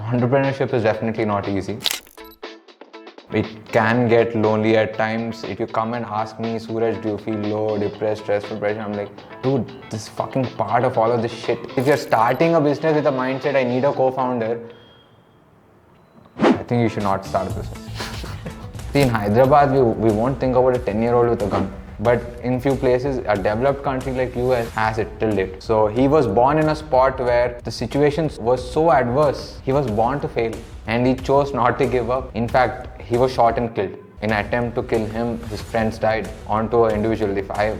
Entrepreneurship is definitely not easy. It can get lonely at times. If you come and ask me, Suraj, do you feel low, depressed, stressed, depression? I'm like, dude, this is fucking part of all of this shit. If you're starting a business with a mindset, I need a co-founder, I think you should not start a business. See, in Hyderabad, we won't think about a 10-year-old with a gun. But in few places, a developed country like US has it till date. So he was born in a spot where the situations was so adverse. He was born to fail and he chose not to give up. In fact, he was shot and killed. In an attempt to kill him, his friends died onto an individual. I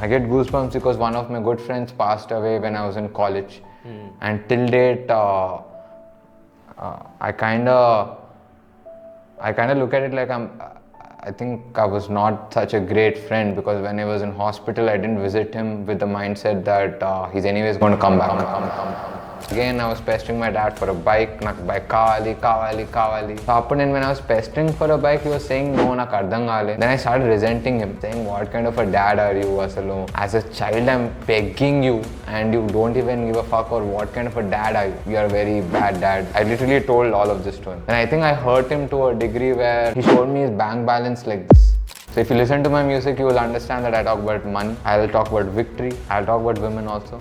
get goosebumps because one of my good friends passed away when I was in college. And till date, I kind of look at it like I think I was not such a great friend because when I was in hospital, I didn't visit him with the mindset that he's anyways going to come back. Again, I was pestering my dad for a bike. Nak bike kawali. So when I was pestering for a bike, he was saying no, nak ardham kaale. Then I started resenting him, saying what kind of a dad are you, Hussle? As a child, I'm begging you and you don't even give a fuck, or what kind of a dad are you? You are a very bad dad. I literally told all of this to him. And I think I hurt him to a degree where he showed me his bank balance like this. So if you listen to my music, you will understand that I talk about money, I'll talk about victory, I'll talk about women also.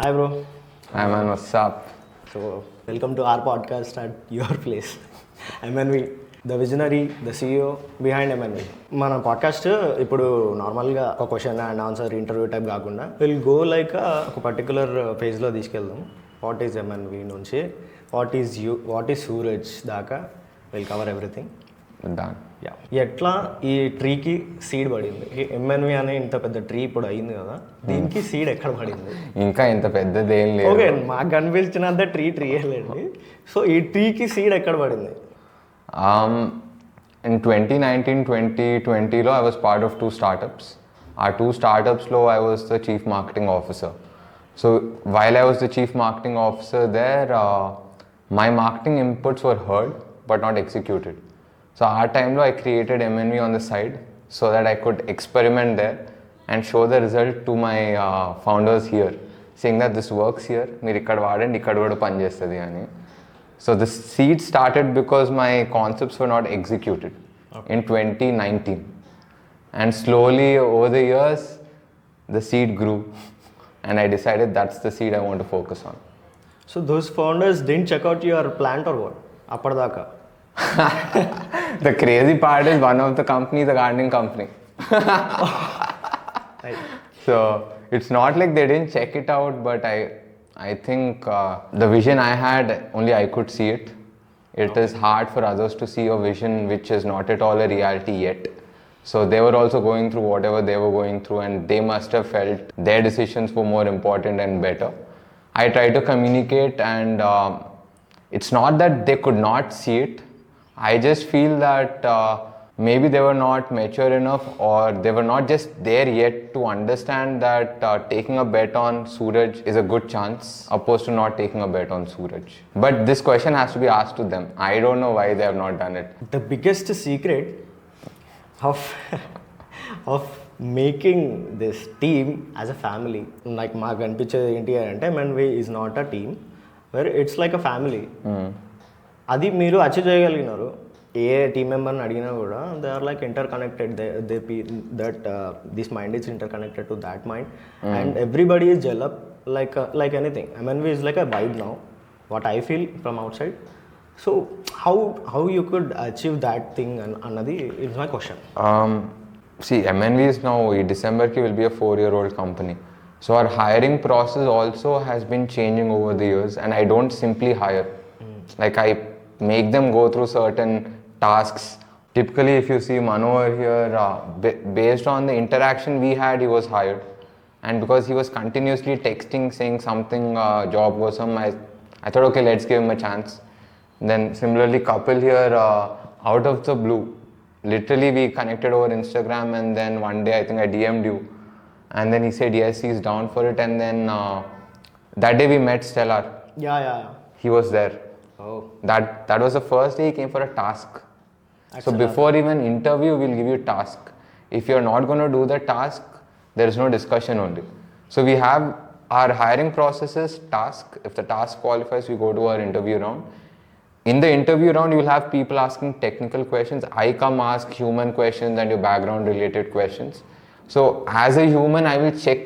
Hi bro. Hi man, what's up? So welcome to our podcast at your place. MNV, the visionary, the CEO behind MNV. మన podcast ఇప్పుడు నార్మల్గా ఒక question and answer interview type కాకుండా will go like ఒక particular పేజ్లో తీసుకెళ్దాం. What is MNV నుంచి what is Suraj దాకా విల్ కవర్ ఎవ్రీథింగ్. యా, ఎట్లా ఈ ట్రీకి సీడ్ పడింది? MNV అనే ఇంత పెద్ద ట్రీ ఇప్పుడు అయింది కదా, దీనికి సీడ్ ఎక్కడ పడింది? ఇంకా ఇంత పెద్దది ఏం లేదు. ఓకే, మాకు కనిపించినంత ట్రీ లేండి. సో ఈ ట్రీకి సీడ్ ఎక్కడ పడింది? In 2019-2020 I was part of 2 startups. Our 2 startups I was the chief marketing officer. So while I was the chief marketing officer there, my marketing inputs were heard but not executed. So our time I created MNV on the side so that I could experiment there and show the result to my founders here, saying that this works here, meer ikkada vaadandi ikkada kuda pani chestadi ani. So the seed started because my concepts were not executed in 2019, and slowly over the years the seed grew and I decided that's the seed I want to focus on. So those founders didn't check out your plant or what? Appadaka. The crazy part is one of the companies, a gardening company. Right. So it's not like they didn't check it out, but I think the vision I had, only I could see it. It is hard for others to see a vision which is not at all a reality yet. So they were also going through whatever they were going through, and they must have felt their decisions were more important and better. I tried to communicate, and it's not that they could not see it. I just feel that maybe they were not mature enough, or they were not just there yet to understand that taking a bet on Suraj is a good chance opposed to not taking a bet on Suraj. But this question has to be asked to them. I don't know why they have not done it. The biggest secret of making this team as a family, like మాకు అనిపించేది ఏంటి అంటే MNV is not a team, where it's like a family. అది మీరు achieve చేయగలిగినారు. ఏ team మెంబర్ని అడిగినా కూడా they are like interconnected, that this mind is interconnected to that mind, and everybody is develop like anything. MNV is like a vibe now, what I feel from outside. So how you could achieve that thing అన్నది is my question. See, MNV is now, December will be a 4-year-old company. So our hiring process also has been changing over the years, and I don't simply hire. Like I make them go through certain tasks. Typically, if you see Manu over here, based on the interaction we had, he was hired. And because he was continuously texting, saying something, job was some, I thought, okay, let's give him a chance. Then similarly, Kapil here, out of the blue, literally we connected over Instagram, and then one day I think I DM'd you. And then he said, yes, he's down for it. And then that day we met Stellar. Yeah. He was there. Oh. That was the first day he came for a task. Excellent. So before even interview, we'll give you a task. If you're not going to do the task, there is no discussion only. So we have our hiring process is task. If the task qualifies, we go to our interview round. In the interview round, you'll have people asking technical questions. I come ask human questions and your background related questions. So as a human, I will check.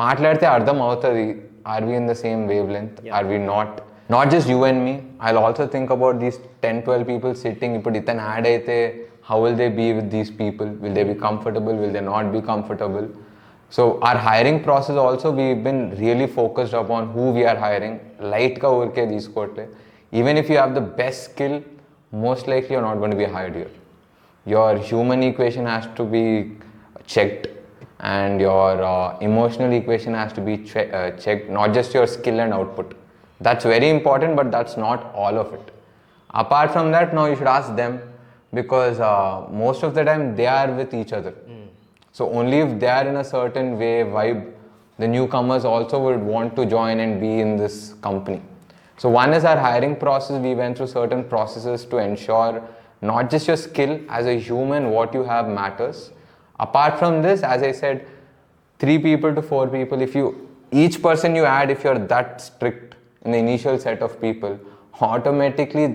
మాట్లాడితే అర్థం అవుతుంది. Are we in the same wavelength? Yeah. Are we not? Not just you and me. I'll also think about these 10-12 people sitting. ఇప్పుడు ఇతను add అయితే how will they be with these people? Will they be comfortable? Will they not be comfortable? So our hiring process also, we've been really focused upon who we are hiring. Light ka urke teeskotle. Even if you have the best skill, most likely you're not going to be hired here. Your human equation has to be checked, and your emotional equation has to be checked, not just your skill and output. That's very important, but that's not all of it. Apart from that, now you should ask them, because most of the time they are with each other. So only if they are in a certain way, vibe, the newcomers also would want to join and be in this company. So one is our hiring process. We went through certain processes to ensure not just your skill as a human, what you have matters. Apart from this, as I said, 3 people to 4 people, if you, each person you add, if you're that strict in the initial set of people, automatically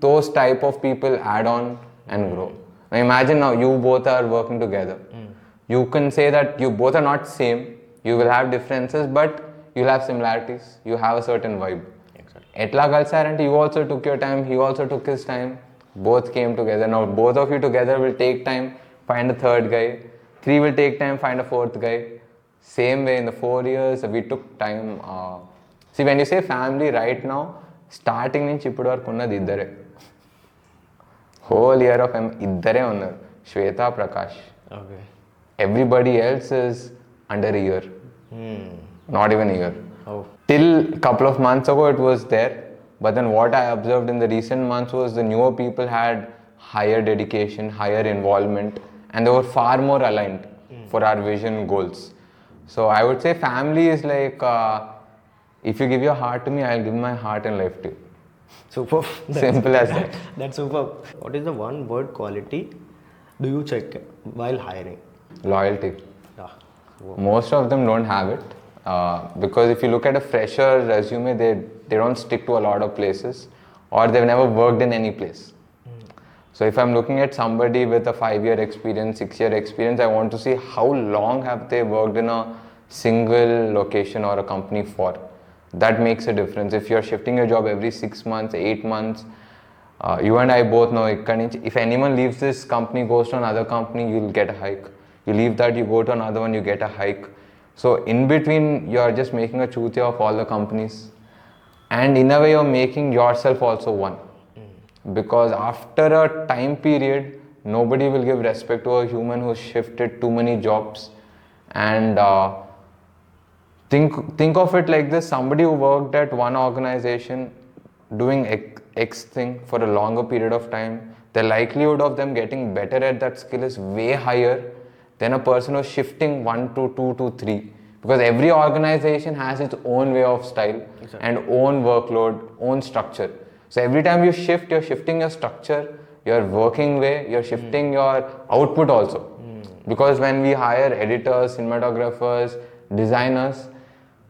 those type of people add on and grow. Now imagine now you both are working together. You can say that you both are not same, you will have differences, but you'll have similarities, you have a certain vibe. Etla kalsarante, you also took your time, he also took his time, both came together. Now both of you together will take time, find a third guy, 3 will take time, find a fourth guy. Same way in the 4 years we took time. See, when you say family right now, starting nunchi ippudu varaku unnadi iddare. Whole year of iddare unnaru, Shweta, Prakash. Okay. Everybody else is under a year. Not even a year. Oh. Till a couple of months ago it was there, but then what I observed in the recent months was the newer people had higher dedication, higher involvement, and they were far more aligned for our vision goals. So I would say family is like, if you give your heart to me, I'll give my heart and life to you. Super. Simple as that. That's super. What is the one word quality do you check while hiring? Loyalty. Yeah. Most of them don't have it. Because if you look at a fresher resume, they don't stick to a lot of places, or they've never worked in any place. So if I'm looking at somebody with a 5-year experience, 6-year experience, I want to see how long have they worked in a single location or a company for. That makes a difference. If you're shifting your job every 6 months, 8 months, you and I both know, if anyone leaves this company, goes to another company, you'll get a hike. You leave that, you go to another one, you get a hike. So in between, you're just making a chutia of all the companies, and in a way you're making yourself also one. Because after a time period, nobody will give respect to a human who's shifted too many jobs. And think of it like this: somebody who worked at one organization doing X thing for a longer period of time, the likelihood of them getting better at that skill is way higher than a person who's shifting 1 to 2 to 3, because every organization has its own way of style. Exactly. And own workload, own structure. So every time you shift, you're shifting your structure, your working way, you're shifting your output also. Because when we hire editors, cinematographers, designers,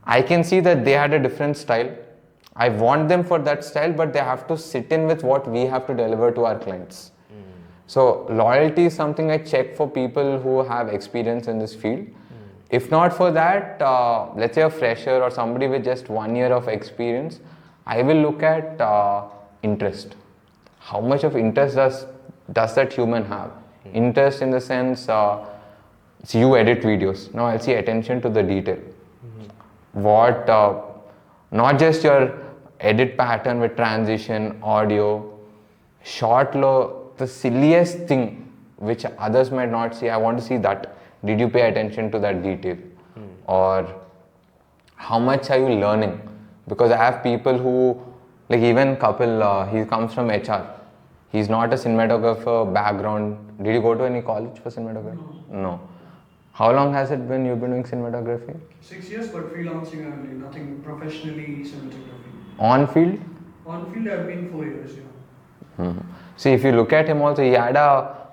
I can see that they had a different style. I want them for that style, but they have to sit in with what we have to deliver to our clients. So loyalty is something I check for people who have experience in this field. If not for that, let's say a fresher or somebody with just 1 year of experience, I will look at interest. How much of interest does that human have? Interest in the sense, so you edit videos. Now I'll see attention to the detail. What, not just your edit pattern with transition, audio, short low, the silliest thing which others might not see, I want to see that. Did you pay attention to that detail? Or how much are you learning? Because I have people who, like even Kapil, he comes from HR. He's not a cinematographer background. Did you go to any college for cinematography? No. How long has it been you've been doing cinematography? 6 years, but freelancing only, nothing professionally cinematography. On field? On field I've been 4 years, yeah. See, if you look at him also, he had a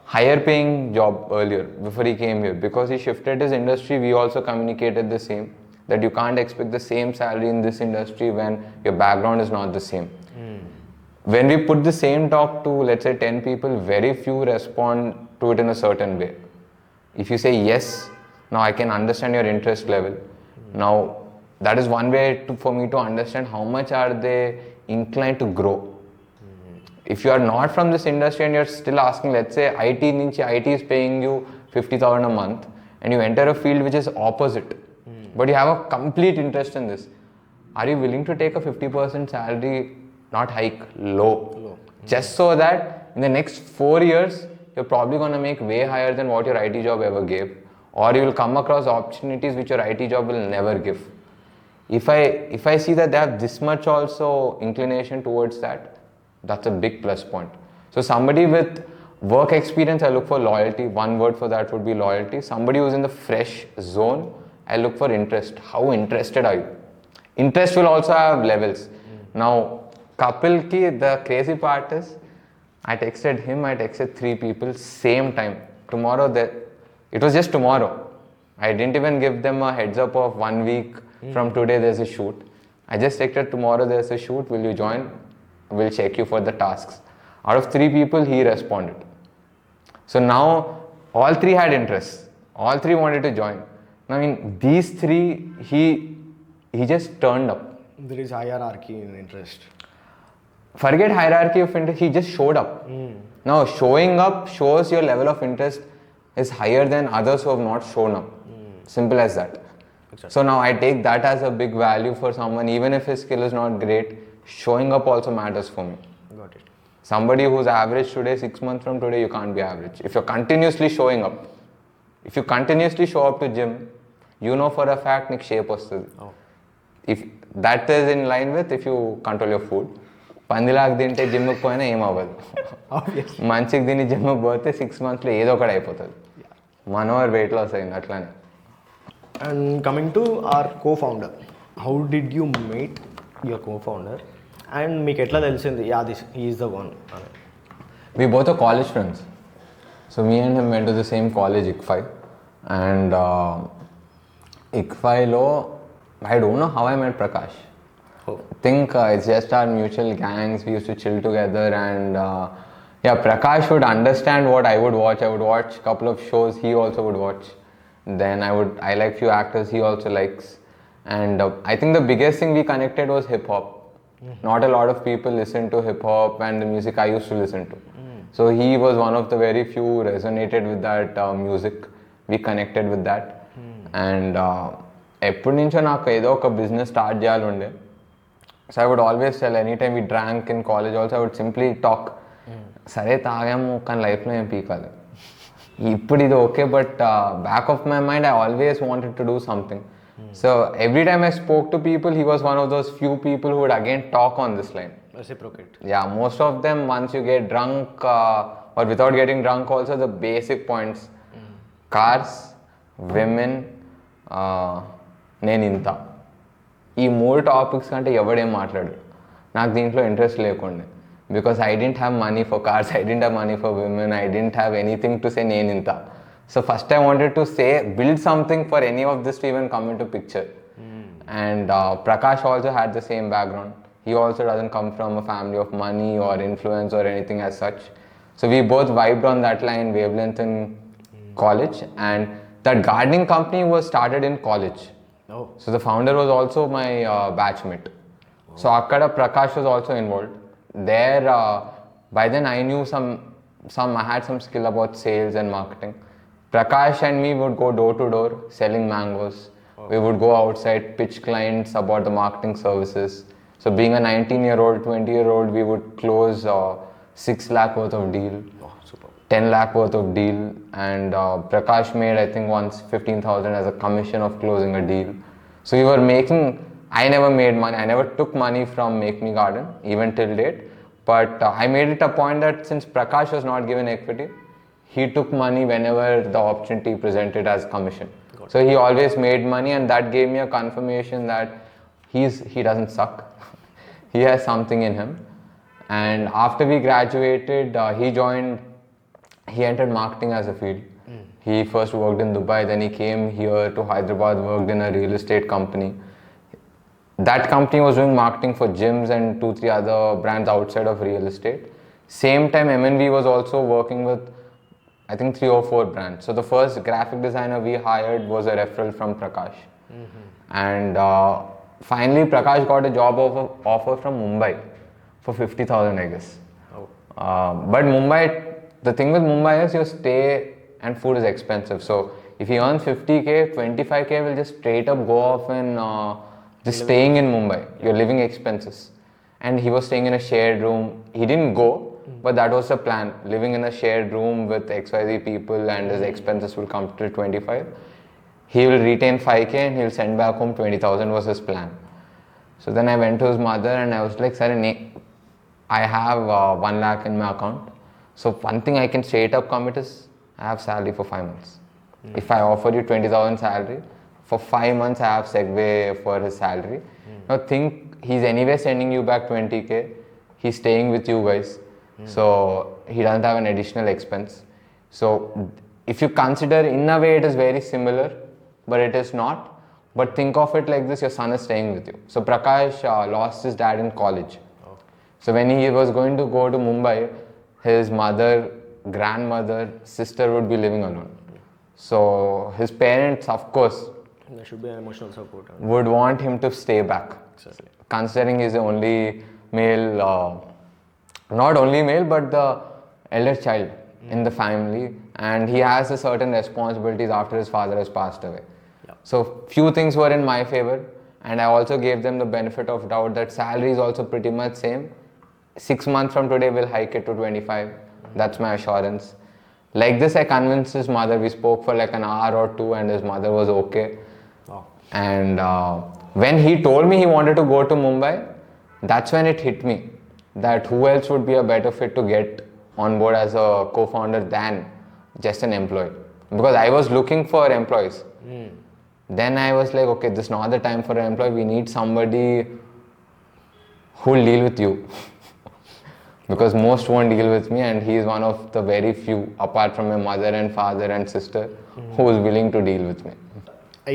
higher paying job earlier before he came here. Because he shifted his industry, we also communicated the same. that you can't expect the same salary in this industry when your background is not the same. When we put the same talk to, let's say, 10 people, very few respond to it in a certain way. If you say yes, now I can understand your interest level. Now, that is one way for me to understand how much are they inclined to grow. If you are not from this industry and you're still asking, let's say IT is paying you 50,000 a month and you enter a field which is opposite, but you have a complete interest in this, are you willing to take a 50% salary, not hike, low. Just so that in the next 4 years, you're probably going to make way higher than what your IT job ever gave, or you will come across opportunities which your IT job will never give. If I see that they have this much also inclination towards that, that's a big plus point. So somebody with work experience, I look for loyalty. One word for that would be loyalty. Somebody who's in the fresh zone, I look for interest. How interested are you? Interest will also have levels. Now, Kapil ki, the crazy part is, I texted him, I texted 3 people, same time. It was just tomorrow. I didn't even give them a heads up of 1 week from today there's a shoot. I just texted tomorrow there's a shoot, will you join? We'll check you for the tasks. Out of 3 people, he responded. So now, all 3 had interest. All 3 wanted to join. Now in these 3, he just turned up. There is hierarchy in interest. Forget hierarchy of interest, he just showed up. Now showing up shows your level of interest is higher than others who have not shown up. Simple as that. Exactly. So now I take that as a big value for someone, even if his skill is not great, showing up also matters for me. Got it. Somebody who's average today, 6 months from today, you can't be average. If you're continuously showing up, if you continuously show up to gym, you know for a fact nik shape vastadi. If that is in line with if you control your food. పందిలాగా తింటే జిమ్కి పోయినా ఏం అవ్వదు, మంచిగా తిని జిమ్కి పోతే 6 monthsలో ఏదో ఒకటి అయిపోతుంది. మనోవర్ వెయిట్ లాస్ అయింది అట్లానే. And coming to our co-founder, how did you meet your co-founder and మీకు ఎట్లా తెలిసింది this he is the one అని? We both are college friends. So me and him went to the same college, ICFI. And ICFI lo, I don't know how I met Prakash. I think it's just our mutual gangs. We used to chill together, and Prakash would understand what I would watch. I would watch a couple of shows he also would watch. Then I like few actors he also likes. And I think the biggest thing we connected was hip hop. Not a lot of people listen to hip hop and the music I used to listen to. So he was one of the very few who resonated with that music. We connected with that. And ఎప్పటి నుంచో నాకు ఏదో ఒక business start చేయాలి ఉండే. So I would always tell, anytime we drank in college also, I would simply talk. సరే తాగాము కానీ లైఫ్లో ఏం పీకాలి, ఇప్పుడు ఇది okay, but back of my mind I always wanted to do something. So every time I spoke to people, he was one of those few people who would again talk on this line. Reciprocate. Yeah, most of them, once you get drunk or without getting drunk also, the basic points, cars, women, నేను ఇంత, ఈ 3 topics కంటే ఎవడేం మాట్లాడు. నాకు దీంట్లో interest లేకుండే, because I didn't have money for cars, I didn't have money for women, I didn't have anything to say నేను ఇంత. So first I wanted to say, build something for any of this to even come into picture. And Prakash also had the same background. He also doesn't come from a family of money or influence or anything as such. So we both vibed on that line, wavelength in college. And that gardening company was started in college. Oh. So the founder was also my batchmate. So akkada Prakash was also involved. There, by then I knew I had some skill about sales and marketing. Prakash and me would go door to door selling mangoes. We would go outside, pitch clients about the marketing services. So being a 19-year-old, 20-year-old, we would close 6 lakh worth of deal, 10 lakh worth of deal. And Prakash made, I think, once 15,000 as a commission of closing a deal. So we were making, I never made money. I never took money from Make Me Garden, even till date. But I made it a point that since Prakash was not given equity, he took money whenever the opportunity presented as commission. So he always made money, and that gave me a confirmation that he doesn't suck. He has something in him. And after we graduated, he entered marketing as a field. He first worked in Dubai, then he came here to Hyderabad, worked in a real estate company. That company was doing marketing for gyms and 2-3 other brands outside of real estate. Same time, MNV was also working with, I think, 3 or 4 brands. So the first graphic designer we hired was a referral from Prakash. And finally, Prakash got a job offer from Mumbai for 50,000, I guess. But Mumbai, the thing with Mumbai is your stay and food is expensive. So if he earns 50k, 25k will just straight up go off in just staying in Mumbai, your living expenses. And he was staying in a shared room. He didn't go, but that was the plan. Living in a shared room with XYZ people and his expenses will come to 25. He will retain 5k and he'll send back home 20,000 was his plan. So then I went to his mother and I was like, sir, I have 1 lakh in my account. So one thing I can straight up commit is I have salary for 5 months. If I offer you 20,000 salary, for 5 months I have segue for his salary. Now think he's anyway sending you back 20k. He's staying with you guys. So he doesn't have an additional expense. So if you consider in a way it is very similar, but it is not. But think of it like this, your son is staying with you. So Prakash lost his dad in college. So when he was going to go to Mumbai, his mother, grandmother, sister would be living alone. So his parents, of course, there should be an emotional support. would want him to stay back. Exactly. Considering he's the only male, not only male, but the elder child in the family, and he has a certain responsibilities after his father has passed away. So few things were in my favor, and I also gave them the benefit of doubt that salary is also pretty much same. 6 months from today we'll hike it to 25. That's my assurance. Like this I convinced his mother. We spoke for like an hour or 2 and his mother was okay. And when he told me he wanted to go to Mumbai, that's when it hit me that who else would be a better fit to get on board as a co-founder than just an employee. Because I was looking for employees. Then I was like, okay, this is not the time for an employee. We need somebody who will deal with you. Because most won't deal with me, and he is one of the very few, apart from my mother and father and sister, who is willing to deal with me.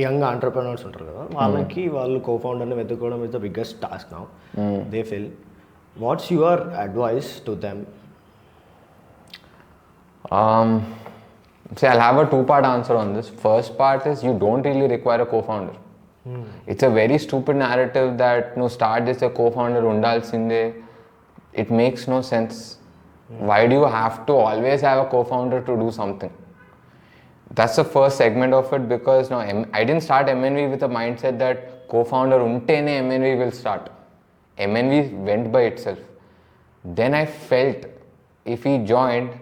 Young entrepreneurs ఉంటారు కదా, వాళ్ళకి వాళ్ళు కో-ఫౌండర్ని వెతుక్కోవడం is the biggest task now. They feel. What's your advice to them? See, I'll have a 2-part answer on this. First part is you don't really require a co-founder. It's a very stupid narrative that no, start this a co-founder undalsinde. It makes no sense. Why do you have to always have a co-founder to do something? That's the first segment of it, because no, I didn't start MNV with a mindset that co-founder untene MNV will start. MNV went by itself. Then I felt if he joined,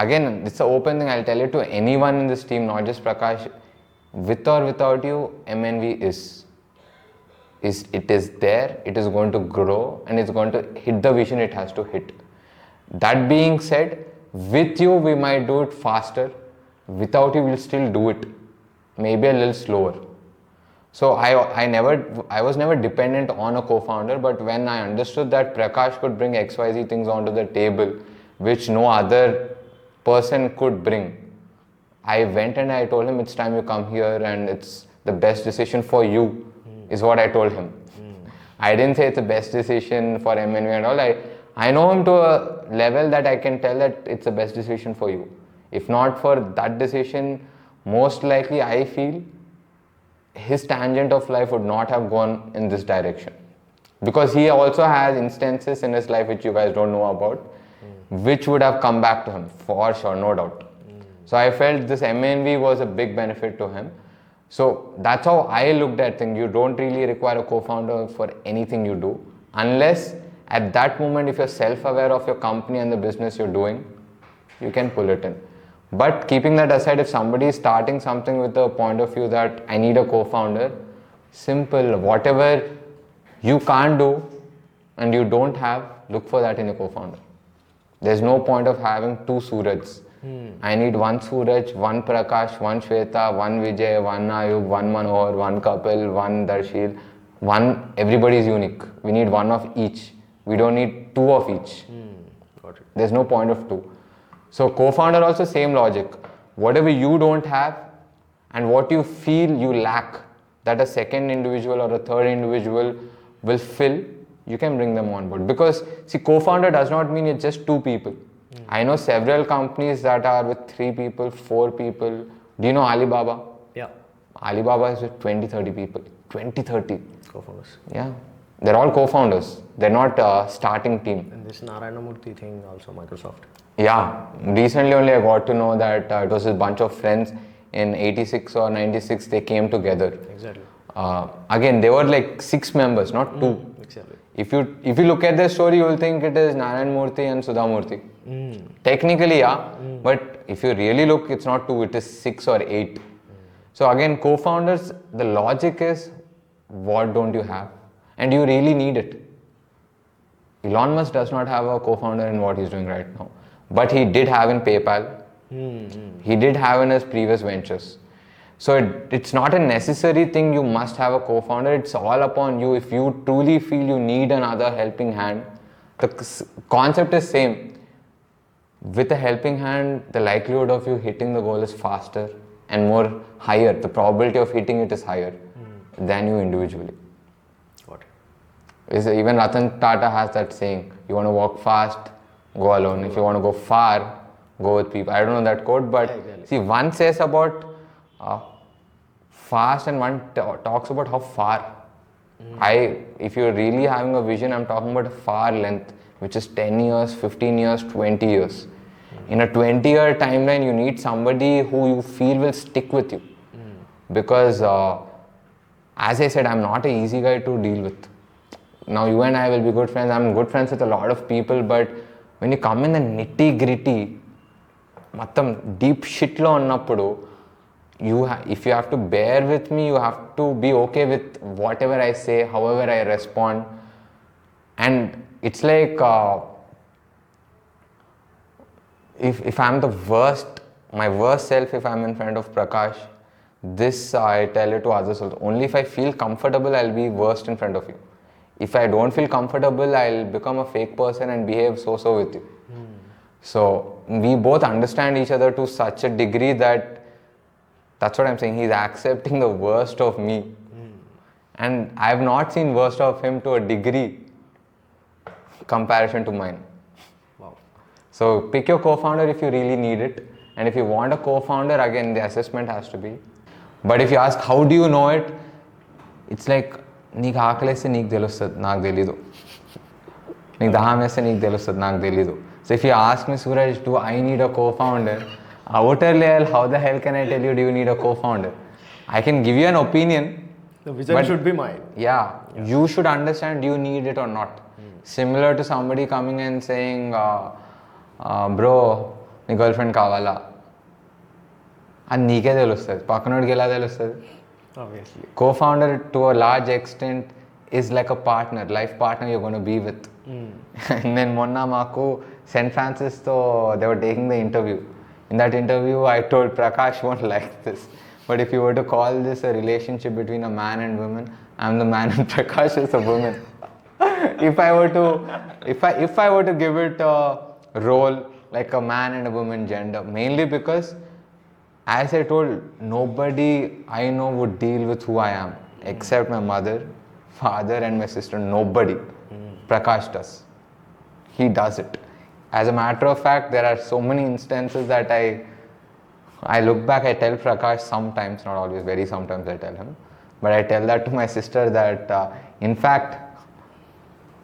again, it's an open thing, I'll tell it to anyone in this team, not just Prakash, with or without you, MNV is it is there, it is going to grow, and it's going to hit the vision it has to hit. That being said, with you we might do it faster, without you we'll still do it, maybe a little slower. So I was never dependent on a co-founder, but when I understood that Prakash could bring XYZ things onto the table which no other person could bring, I went and I told him, it's time you come here and it's the best decision for you, is what I told him. I didn't say it's the best decision for MNV and all. I know him to a level that I can tell that it's the best decision for you. If not for that decision, most likely I feel his tangent of life would not have gone in this direction. Because he also has instances in his life which you guys don't know about, which would have come back to him, for sure, no doubt. So I felt this MNV was a big benefit to him. So that's how I looked at things. You don't really require a co-founder for anything you do, unless at that moment, if you're self-aware of your company and the business you're doing, you can pull it in. But keeping that aside, if somebody is starting something with the point of view that I need a co-founder, simple, whatever you can't do and you don't have, look for that in a co-founder. There's no point of having 2 Surajs. I need 1 Suraj, 1 Prakash, 1 Shweta, 1 Vijay, 1 Ayub, 1 Manohar, 1 Kapil, 1 Darshil. Everybody is unique. We need 1 of each. We don't need 2 of each. Got it. There's no point of 2. So co-founder also same logic. whatever you don't have and what you feel you lack, that a second individual or a third individual will fill, you can bring them on board. Because see, co-founder does not mean it's just two people. I know several companies that are with 3 people, 4 people. Do you know Alibaba? Yeah. Alibaba is with 20-30 people. 20-30. Co-founders. Yeah. They're all co-founders. They're not a starting team. And this Narayanamurthy thing also Microsoft. Yeah. Recently only I got to know that it was a bunch of friends in 86 or 96. They came together. Exactly. Again, they were like 6 members, not 2. Exactly. If you look at their story, you will think it is Narayan Murthy and Sudha Murthy. Technically, yeah. But if you really look, it's not 2, it is 6 or 8. So again, co-founders, the logic is, what don't you have? And you really need it. Elon Musk does not have a co-founder in what he's doing right now. But he did have in PayPal. He did have in his previous ventures. So it's not a necessary thing you must have a co-founder. It's all upon you. If you truly feel you need another helping hand, the concept is same. With a helping hand, the likelihood of you hitting the goal is faster and more higher. The probability of hitting it is higher than you individually. Got it. Even Ratan Tata has that saying, you want to walk fast, go alone. If you want to go far, go with people. I don't know that quote, but see, one says about fast and one talks about how far. If you're really having a vision, I'm talking about a far length, which is 10 years, 15 years, 20 years. In a 20-year timeline, you need somebody who you feel will stick with you. Because, as I said, I'm not an easy guy to deal with. Now, you and I will be good friends. I'm good friends with a lot of people, but when you come in the nitty-gritty, deep shit lo annappudu, if you have to bear with me, you have to be okay with whatever I say, however I respond. And it's like, if I'm the worst, my worst self, if I'm in front of Prakash, this I tell it to others also. Only if I feel comfortable, I'll be worst in front of you. If I don't feel comfortable, I'll become a fake person and behave so with you. So we both understand each other to such a degree that's what I'm saying. He's accepting the worst of me. And I've not seen worst of him to a degree comparison to mine. Wow. So pick your co-founder if you really need it. And if you want a co-founder, again, the assessment has to be. But if you ask, how do you know it? It's like, నీకు ఆకలేస్తే నీకు తెలుస్తుంది నాకు తెలీదు నీకు దాహం వేస్తే నీకు తెలుస్తుంది నాకు తెలీదు so if you ask me Suraj do I need a co-founder outer level how the hell can I tell you do you need a co-founder I can give you an opinion The vision should be mine. Yeah, you should understand do you need it or not. Similar to somebody coming and saying bro నీ girl friend కావాలా అది నీకే తెలుస్తుంది పక్కనోడికి ఎలా తెలుస్తుంది Obviously. Co-founder to a large extent is like a partner, life partner you're going to be with. And then monna maaku St. Francis they were taking the interview. In that interview I told Prakash won't like this, but if you were to call this a relationship between a man and woman, I'm the man and Prakash is a woman. If I were to give it a role like a man and a woman gender, mainly because as I told, nobody I know would deal with who I am except my mother, father and my sister. Nobody. Prakash does. He does it. As a matter of fact, there are so many instances that I look back, I tell Prakash sometimes, not always, very sometimes I tell him. But I tell that to my sister that in fact,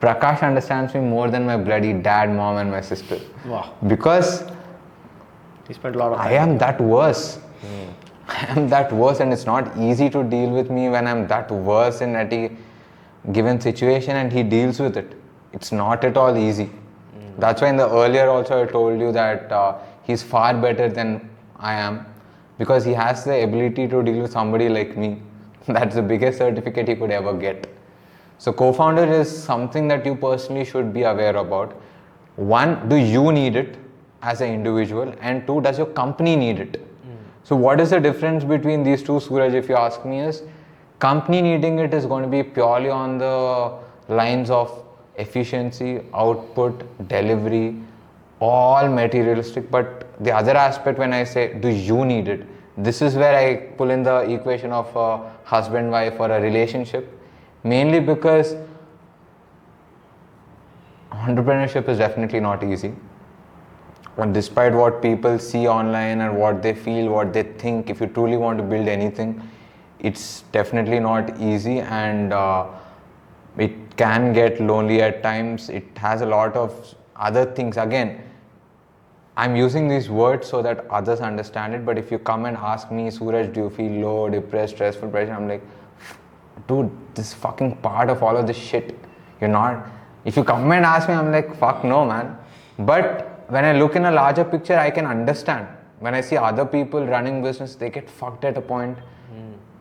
Prakash understands me more than my bloody dad, mom and my sister. Wow. Because He spent a lot of time. I am that worse. I am that worse and it's not easy to deal with me when I'm that worse in a given situation and he deals with it. It's not at all easy. That's why in the earlier also I told you that he's far better than I am because he has the ability to deal with somebody like me. That's the biggest certificate he could ever get. So co-founder is something that you personally should be aware about. One, do you need it as an individual, and two, does your company need it? So what is the difference between these two, Suraj, if you ask me, is company needing it is going to be purely on the lines of efficiency, output, delivery, all materialistic. But the other aspect, when I say, do you need it? This is where I pull in the equation of a husband-wife or a relationship. Mainly because entrepreneurship is definitely not easy. But despite what people see online and what they feel, what they think, if you truly want to build anything, it's definitely not easy, and it can get lonely at times. It has a lot of other things. Again, I'm using these words so that others understand it, but if you come and ask me, Suraj, do you feel low, depressed, stressful, pressure? I'm like, dude, this is fucking part of all of this shit. You're not. If you come and ask me, I'm like, fuck no, man. But when I look in a larger picture, I can understand. When I see other people running business, they get fucked at a point.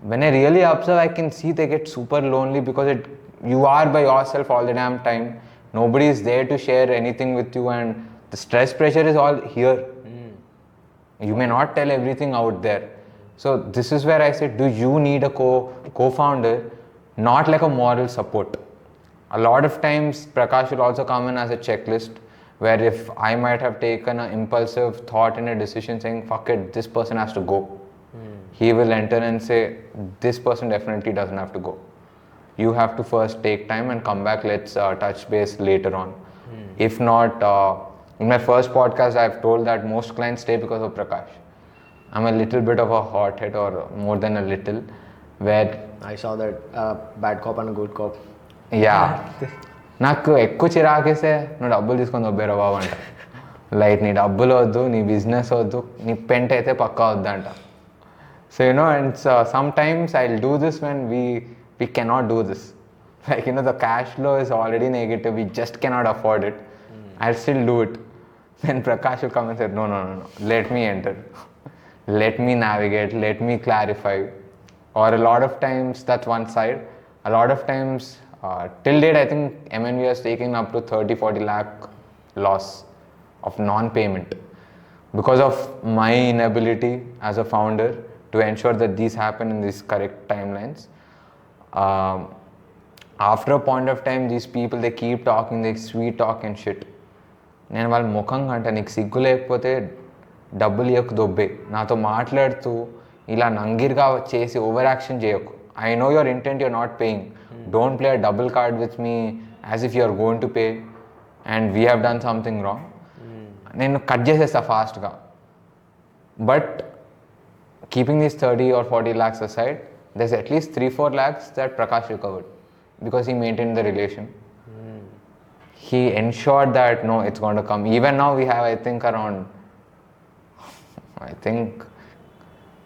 When I really observe, I can see they get super lonely because you are by yourself all the damn time. Nobody is there to share anything with you, and the stress pressure is all here. You may not tell everything out there. So this is where I say, do you need a co-founder? Not like a moral support. A lot of times Prakash will also come in as a checklist, where if I might have taken an impulsive thought and a decision saying, fuck it, this person has to go. He will enter and say, this person definitely doesn't have to go. You have to first take time and come back, let's touch base later on. If not, in my first podcast, I've told that most clients stay because of Prakash. I'm a little bit of a hothead, or more than a little, where... I saw that bad cop and a good cop. Yeah. నాకు ఎక్కువ చిరాకేస్తే నువ్వు డబ్బులు తీసుకొని దొబ్బేరా బాబు అంట. Light నీ డబ్బులు వద్దు, నీ బిజినెస్ వద్దు, నీ పెంట్ అయితే పక్కా వద్దంట. So and sometimes I'll do this when we cannot do this. Like the cash flow is already negative, we just cannot afford it. I'll still do it. Then Prakash will come and say, no, let me enter. Let me navigate, let me clarify. Or a lot of times, that's one side. A lot of times, till date, I think MNV has taken up to 30-40 lakh loss of non-payment because of my inability as a founder to ensure that these happen in these correct timelines. After a point of time, these people, they keep talking, they sweet talk and shit. నేను వాళ్ళ ముఖంగా అంట, నీకు సిగ్గు లేకపోతే డబ్బులు ఇవ్వకు దొబ్బే, నాతో మాట్లాడుతూ ఇలా నంగిరిగా చేసి ఓవర్ యాక్షన్ చేయకు. I know your intent, you're not paying. Don't play a double card with me as if you're going to pay and we have done something wrong. నేను కట్ చేసేస్తా ఫాస్ట్గా. But keeping these 30 or 40 lakhs aside, there's at least 3-4 lakhs that Prakash recovered because he maintained the relation. He ensured that no, it's going to come. Even now we have, I think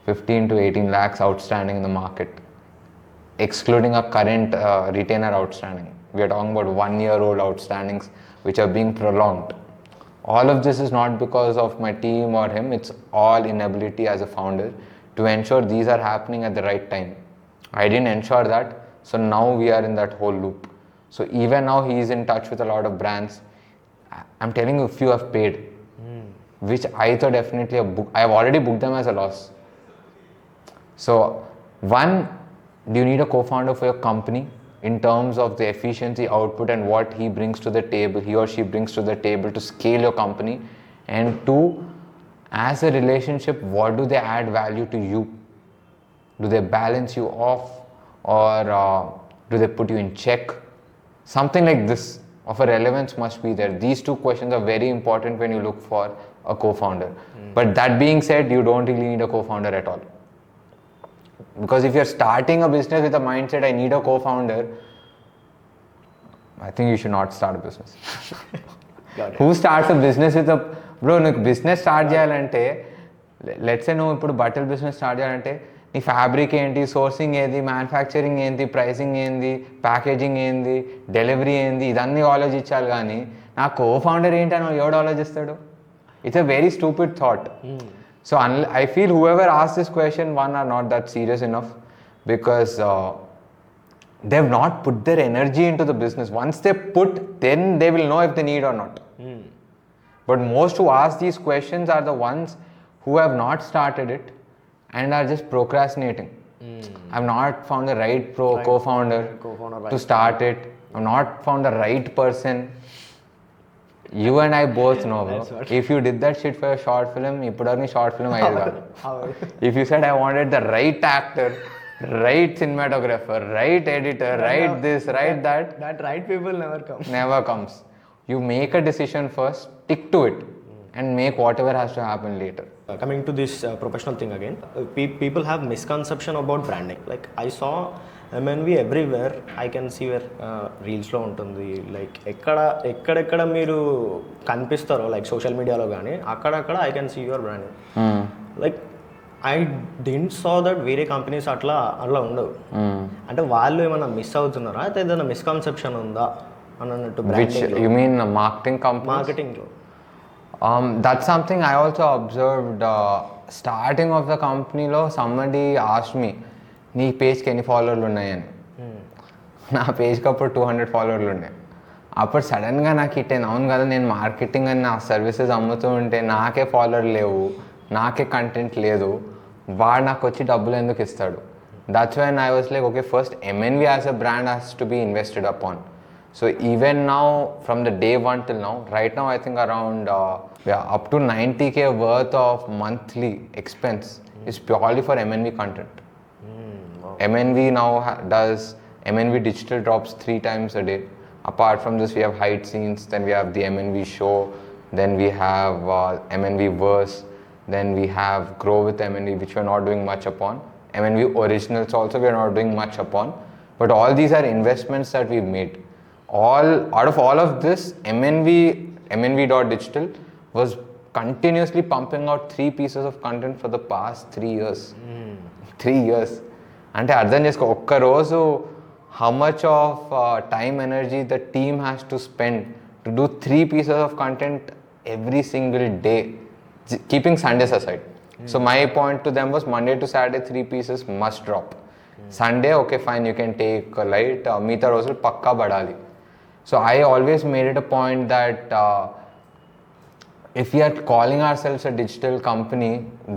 15 to 18 lakhs outstanding in the market, excluding a current retainer outstanding. We are talking about 1-year-old outstandings which are being prolonged. All of this is not because of my team or him, it's all inability as a founder to ensure these are happening at the right time. I didn't ensure that, so now we are in that whole loop. So even now he is in touch with a lot of brands. I'm telling you, few have paid, which I thought definitely I have already booked them as a loss. So one, do you need a co-founder for your company in terms of the efficiency, output and what he brings to the table, he or she brings to the table to scale your company? And two, as a relationship, what do they add value to you? Do they balance you off, or do they put you in check? Something like this of a relevance must be there. These two questions are very important when you look for a co-founder. But that being said, you don't really need a co-founder at all. Because if you're starting a business with a mindset, I need a co-founder, I think you should not start a business. Who starts a business with a... Bro, నువ్వు business start చేయాలంటే, let's say నువ్వు ఇప్పుడు బట్టల business start చేయాలంటే, నీ fabric ఏంటి, sourcing ఏంది, manufacturing ఏంది, ప్రైసింగ్ ఏంది, ప్యాకేజింగ్ ఏంది, డెలివరీ ఏంది, ఇదన్నీ ఆలోచించాలి. కానీ నా కో ఫౌండర్ ఏంటి అని ఎవడు ఆలోచిస్తాడు? It's a very stupid thought. So I feel whoever asked this question, one, are not that serious enough, because they have not put their energy into the business. Once they put, then they will know if they need or not. But most who ask these questions are the ones who have not started it and are just procrastinating. I've not found the right co-founder to start it. I've not found the right person. You and I both know, bro. That's what- If you did that shit for a short film, ఇప్పటివరకు short film అయ్యేది కాదు. How? If you said I wanted the right actor, right cinematographer, right editor, right this, right that, That right people never come. never comes. You make a decision first, stick to it, and make whatever has to happen later. Coming to this professional thing again, people have misconception about branding. Like I saw MNV everywhere. I can see where రీల్స్లో ఉంటుంది, like ఎక్కడెక్కడ మీరు కనిపిస్తారో like social మీడియాలో కానీ అక్కడక్కడ I can see your branding. Like I didn't saw that వేరే companies అట్లా ఉండవు. అంటే వాళ్ళు ఏమైనా మిస్ అవుతున్నారా, అయితే ఏదైనా మిస్కన్సెప్షన్ ఉందా అని అన్నట్టు Which you mean marketing companies? మార్కెటింగ్లో? That's something I also observed. Starting of the company lo, somebody asked me, నీ పేజ్కి ఎన్ని ఫాలోవర్లు ఉన్నాయని. నా పేజ్కి అప్పుడు 200 ఫాలోవర్లు ఉన్నాయి. అప్పుడు సడన్గా నాకు ఇట్టేను, అవును కదా నేను మార్కెటింగ్ అని నా సర్వీసెస్ అమ్ముతూ ఉంటే నాకే ఫాలోవర్ లేవు, నాకే కంటెంట్ లేదు, వాడు నాకు వచ్చి డబ్బులు ఎందుకు ఇస్తాడు. That's when I was like, okay, first MNV as a brand has to be invested upon. So even now, from the day one till now, right now I think around up to 90K worth of monthly expense is purely for MNV content. Wow. MNV now does MNV digital drops 3 times a day. Apart from this, we have hide scenes, then we have the MNV show, then we have MNV verse, then we have grow with MNV, which we are not doing much upon. MNV originals also we are not doing much upon. But all these are investments that we've made. Out of all of this, MNV.digital was continuously pumping out 3 pieces of content for the past 3 years. 3 years. అంటే అర్థం చేసుకో, ఒక్క రోజు how much of time, energy the team has to spend to do 3 pieces of content every single day, keeping Sundays aside. So my point to them was Monday to Saturday 3 pieces must drop. Sunday, okay fine, you can take a light, మిగతా రోజులు పక్కా పడాలి. So I always made it a point that if we are calling ourselves a digital company,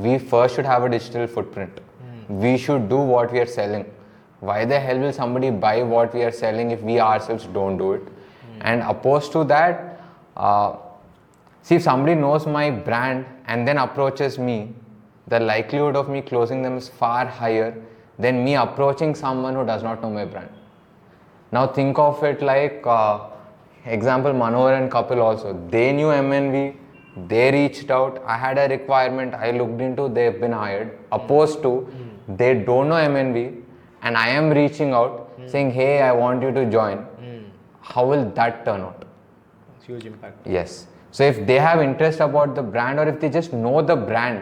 we first should have a digital footprint. We should do what we are selling. Why the hell will somebody buy what we are selling if we ourselves don't do it? And opposed to that, see, if somebody knows my brand and then approaches me, the likelihood of me closing them is far higher than me approaching someone who does not know my brand. Now think of it like, example, Manohar and Kapil also. They knew MNV, they reached out, I had a requirement, I looked into, they've been hired. Opposed to, they don't know MNV and I am reaching out saying, hey, I want you to join. How will that turn out? Huge impact. Yes. So if they have interest about the brand, or if they just know the brand,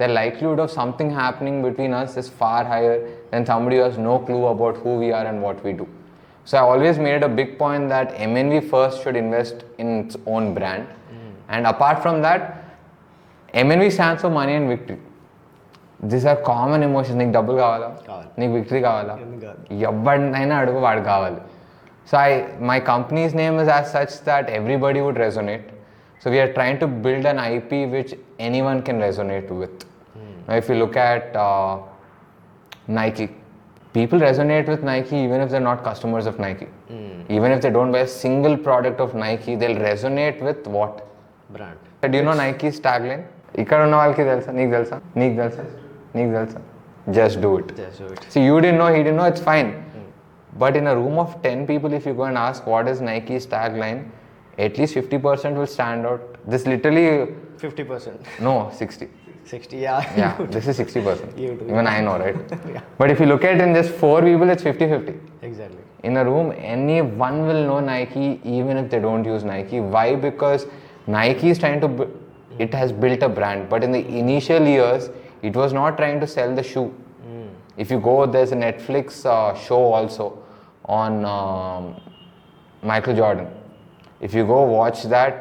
the likelihood of something happening between us is far higher than somebody who has no clue about who we are and what we do. So I always made it a big point that MNV first should invest in its own brand. And apart from that, MNV stands for money and victory. These are common emotions. నీకు డబ్బులు కావాలా, నీకు victory కావాలా, ఎవరినైనా అడుగు వాడు కావాలి. So my company's name is as such that everybody would resonate. So we are trying to build an IP which anyone can resonate with. Now if you look at Nike, people resonate with Nike even if they're not customers of Nike. Even if they don't buy a single product of Nike, they'll resonate with what? Brand. Do you know Nike's tagline? ఇక్కడ ఉన్న వాళ్ళకి తెలుసా, నీకు తెలుసా, నీకు తెలుసా, నీకు తెలుసా, just do it. Just do it. See, you didn't know, he didn't know, it's fine. But in a room of 10 people, if you go and ask what is Nike's tagline, at least 50% will stand out. This literally 50%. no 60. 60, yeah. Yeah, this is 60%. You do. Even I know, right? Yeah. But if you look at it in just 4 people, it's 50-50. Exactly. In a room, anyone will know Nike even if they don't use Nike. Why? Because Nike is trying to, it has built a brand. But in the initial years, it was not trying to sell the shoe. If you go, there's a Netflix show also on Michael Jordan. If you go watch that,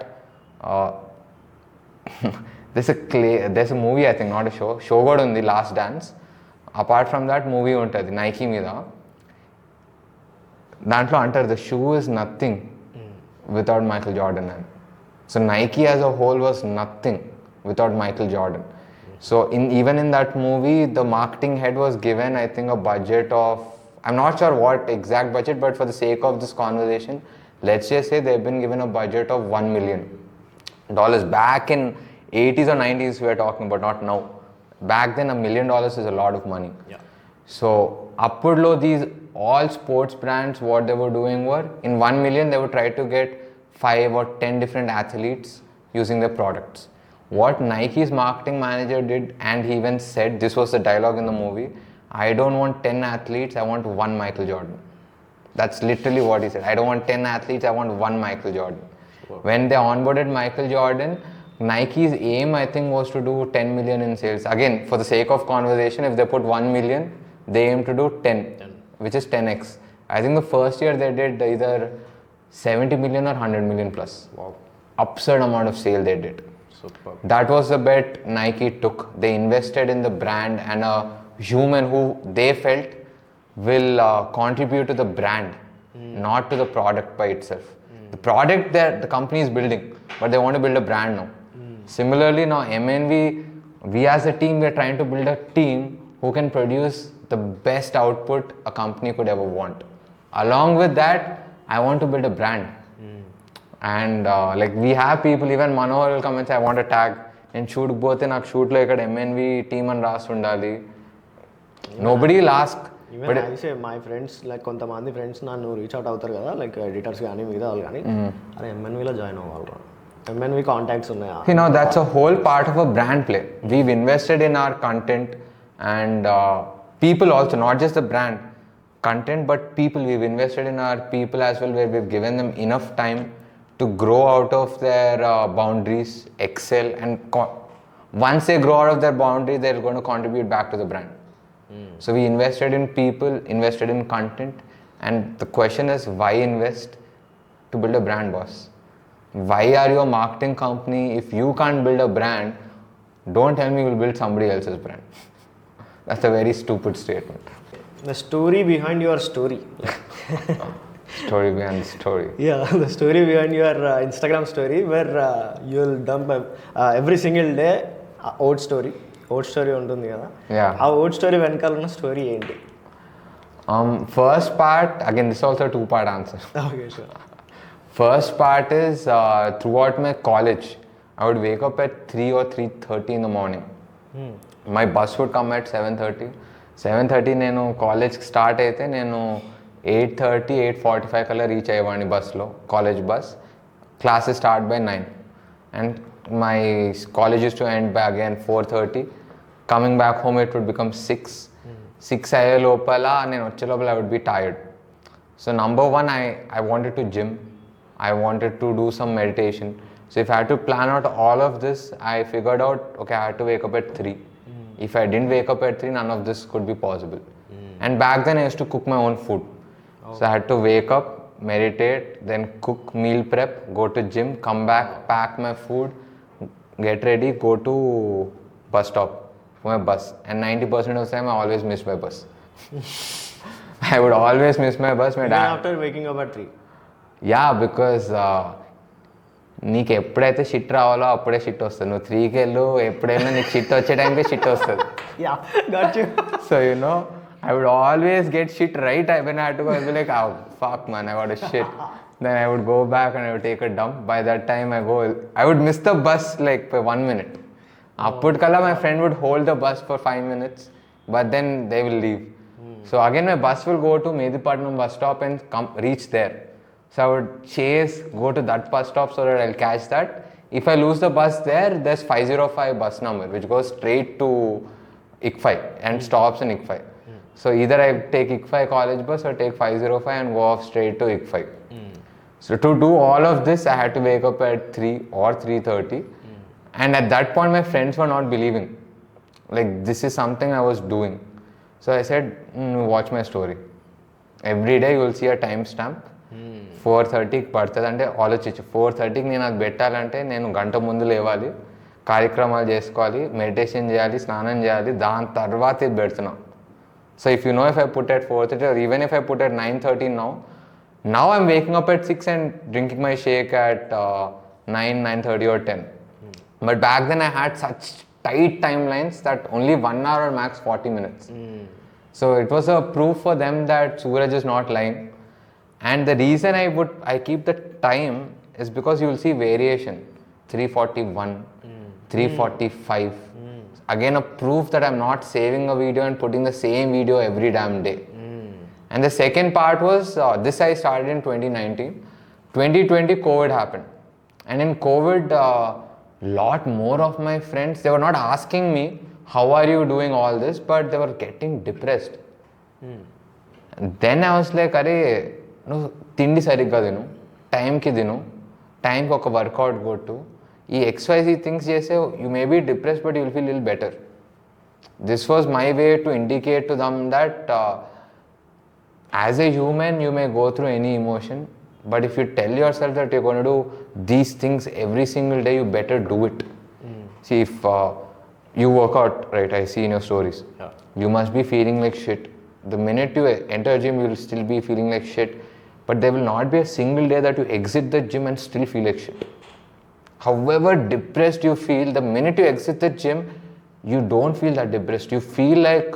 there's a movie, I think, not a show. Show got on the Last Dance. Apart from that, movie untadi Nike mida. Dantlo antaru the shoe is nothing without Michael Jordan. So Nike as a whole was nothing without Michael Jordan. So even in that movie, the marketing head was given, I think, a budget of, I'm not sure what exact budget, but for the sake of this conversation, let's just say they've been given a budget of $1 million. dollars. Back in 80s or 90s we are talking about, not now. Back then $1 million is a lot of money. Yeah. So upwardlo, these all sports brands, what they were doing were, in 1 million they would try to get 5 or 10 different athletes using their products. What Nike's marketing manager did, and he even said, this was the dialogue in the movie, I don't want 10 athletes, I want 1 Michael Jordan. That's literally what he said. I don't want 10 athletes, I want 1 Michael Jordan. When they onboarded Michael Jordan, Nike's aim, I think, was to do 10 million in sales. Again, for the sake of conversation, if they put 1 million, they aim to do 10, which is 10x. I think the first year they did either 70 million or 100 million plus. Wow. Absurd amount of sale they did. Super. That was the bet Nike took. They invested in the brand and a human who they felt will contribute to the brand, not to the product by itself. The product that the company is building, but they want to build a brand now. Similarly, now MNV, we as a team, we are trying to build a team who can produce the best output a company could ever want. Along with that, I want to build a brand. And like we have people, even Manohar will come and say, I want a tag. And shoot both in shoot like MNV team and ras undali. Nobody will ask. Even I say my friends, like కొంతమంది friends నన్ను reach out అవుతారు కదా, like editors కానీ మిగతా వాళ్ళు కానీ, అరే ఎంఎన్వీలో join అవ్వాలి, ఎంఎన్వీ కాంటాక్ట్స్ ఉన్నాయా? You know, that's a whole part of a brand play. We've invested in our content and people also, not just the brand content, but people. We've invested in our people as well, where we've given them enough time to grow out of their boundaries, excel, and once they grow out of their boundaries, they're going to contribute back to the brand. So we invested in people, invested in content, and the question is, why invest? To build a brand, boss. Why are you a marketing company? If you can't build a brand, don't tell me you'll build somebody else's brand. That's a very stupid statement. The story behind your story. Story behind the story. Yeah, the story behind your Instagram story, where you'll dump every single day Oats story. Oats story ఉంటుంది కదా. Yeah. ఆ Oats story వెనకాల ఉన్న story ఏంటి? First part, again, this is also a 2-part answer. Okay, sure. First part is throughout my college, I would wake up at 3 or 3:30 in the morning. My bus would come at 7:30. 7:30 నేను కాలేజ్కి start అయితే నేను 8:30, 8:45 కల్లా reach అయ్యేవాడిని బస్లో, college bus. Classes start by 9. And my college use to end by again 4:30. Coming back home it would become 6. 6 అయ్యే లోపల నేను వచ్చే లోపల I would be tired. So number 1, I wanted to gym. I wanted to do some meditation. So if I had to plan out all of this, I figured out, okay, I had to wake up at 3. If I didn't wake up at 3, none of this could be possible. And back then I used to cook my own food. So I had to wake up, meditate, then cook, meal prep, go to gym, come back, pack my food, get ready, go to bus stop for my bus. And 90% of the time I always miss my bus. I would always miss my bus. My Even dad. after waking up at 3. Yeah, because నీకు ఎప్పుడైతే shit రావాలో అప్పుడే shit వస్తుంది. నువ్వు 3కి వెళ్ళు, ఎప్పుడైనా నీకు షిట్ వచ్చే టైంకి షిట్ వస్తుంది. Yeah, got you. So you know, I would always get shit right when I had to go. I'd be like, oh fuck man, I got a shit. Then I would go back and I would take a dump. By that time I would miss the bus like for 1 minute. Apputkalla my friend would hold the bus for 5 minutes, but then they will leave. So again my bus will go to Medipatnam bus stop and reach there. So I would chase, go to that bus stop so that I'll catch that. If I lose the bus there, there's 505 bus number which goes straight to ICFI and stops in ICFI. So either I take ICFI college bus or take 505 and go off straight to ICFI. So to do all of this, I had to wake up at 3 or 3:30. And at that point, my friends were not believing. Like, this is something I was doing. So I said, watch my story. Every day you will see a timestamp. 4:30కి పడుతుంది అంటే ఆలోచించు. 4:30కి నేను అది పెట్టాలంటే నేను గంట ముందు లేవాలి, కార్యక్రమాలు చేసుకోవాలి, మెడిటేషన్ చేయాలి, స్నానం చేయాలి, దాని తర్వాత ఇది పెడుతున్నాం. So if you know, if I put at 4:30 or even if I put at 9:30 now I'm waking up at 6 and drinking my shake at 9, 9:30 or 10. But back then I had such tight timelines that only 1 hour or max 40 minutes. So it was a proof for them that Suraj is not lying. And the reason I keep the time is because you will see variation. 341, 345. Again, a proof that I'm not saving a video and putting the same video every damn day. And the second part was, this I started in 2019. 2020, COVID happened. And in COVID, lot more of my friends, they were not asking me, how are you doing all this? But they were getting depressed. And then I was like, అరే నువ్వు తిండి సరిగ్గా తిను, టైంకి తిను, టైంకి ఒక work out కొట్టు, ఈ XYZ థింగ్స్ చేస్తే you may be depressed but you will feel lil better. This was my way to indicate to them that as a human you may go through any emotion, but if you tell yourself that you're going to do these things every single day, you better do it. See, if you work out, right, I see in your stories, you must be feeling like shit. The minute you enter gym, you will still be feeling like shit, but there will not be a single day that you exit the gym and still feel like shit. However depressed you feel, the minute you exit the gym, you don't feel that depressed. You feel like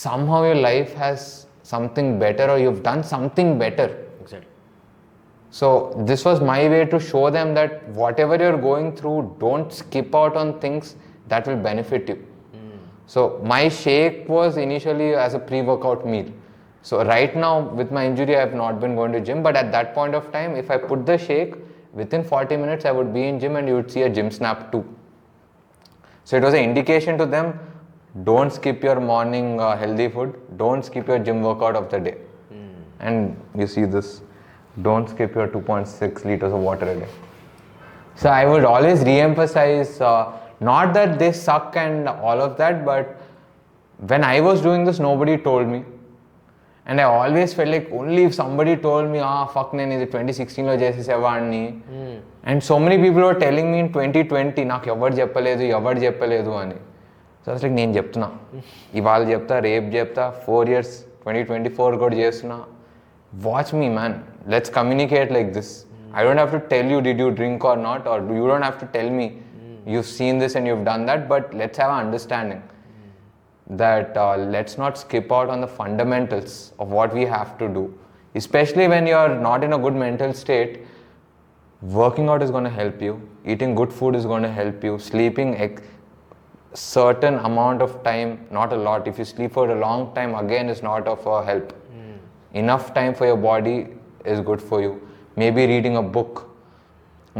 somehow your life has something better, or you've done something better. Exactly. So this was my way to show them that whatever you're going through, don't skip out on things that will benefit you. So my shake was initially as a pre-workout meal. So right now with my injury, I have not been going to gym, but at that point of time, if I put the shake, within 40 minutes I would be in gym and you would see a gym snap too. So it was an indication to them, don't skip your morning healthy food, don't skip your gym workout of the day. And you see this, don't skip your 2.6 liters of water a day. So I would always re-emphasize, not that they suck and all of that, but when I was doing this, nobody told me. And I always felt like only if somebody told me, fuck, నేను ఇది 2016లో చేసేసేవాడిని. And so many people were telling me in 2020, నాకు ఎవరు చెప్పలేదు అని. So అసలు నేను చెప్తున్నా, ఇవాళ చెప్తా, రేపు చెప్తా, 4 years 2024 కూడా చేస్తున్నా. Watch me man, let's communicate like this. I don't have to tell you did you drink or not, or you don't have to tell me you've seen this and you've done that, but let's have an understanding that let's not skip out on the fundamentals of what we have to do, especially when you're not in a good mental state. Working out is going to help you, eating good food is going to help you, sleeping certain amount of time, not a lot. If you sleep for a long time, again is not of help. Enough time for your body is good for you. Maybe reading a book.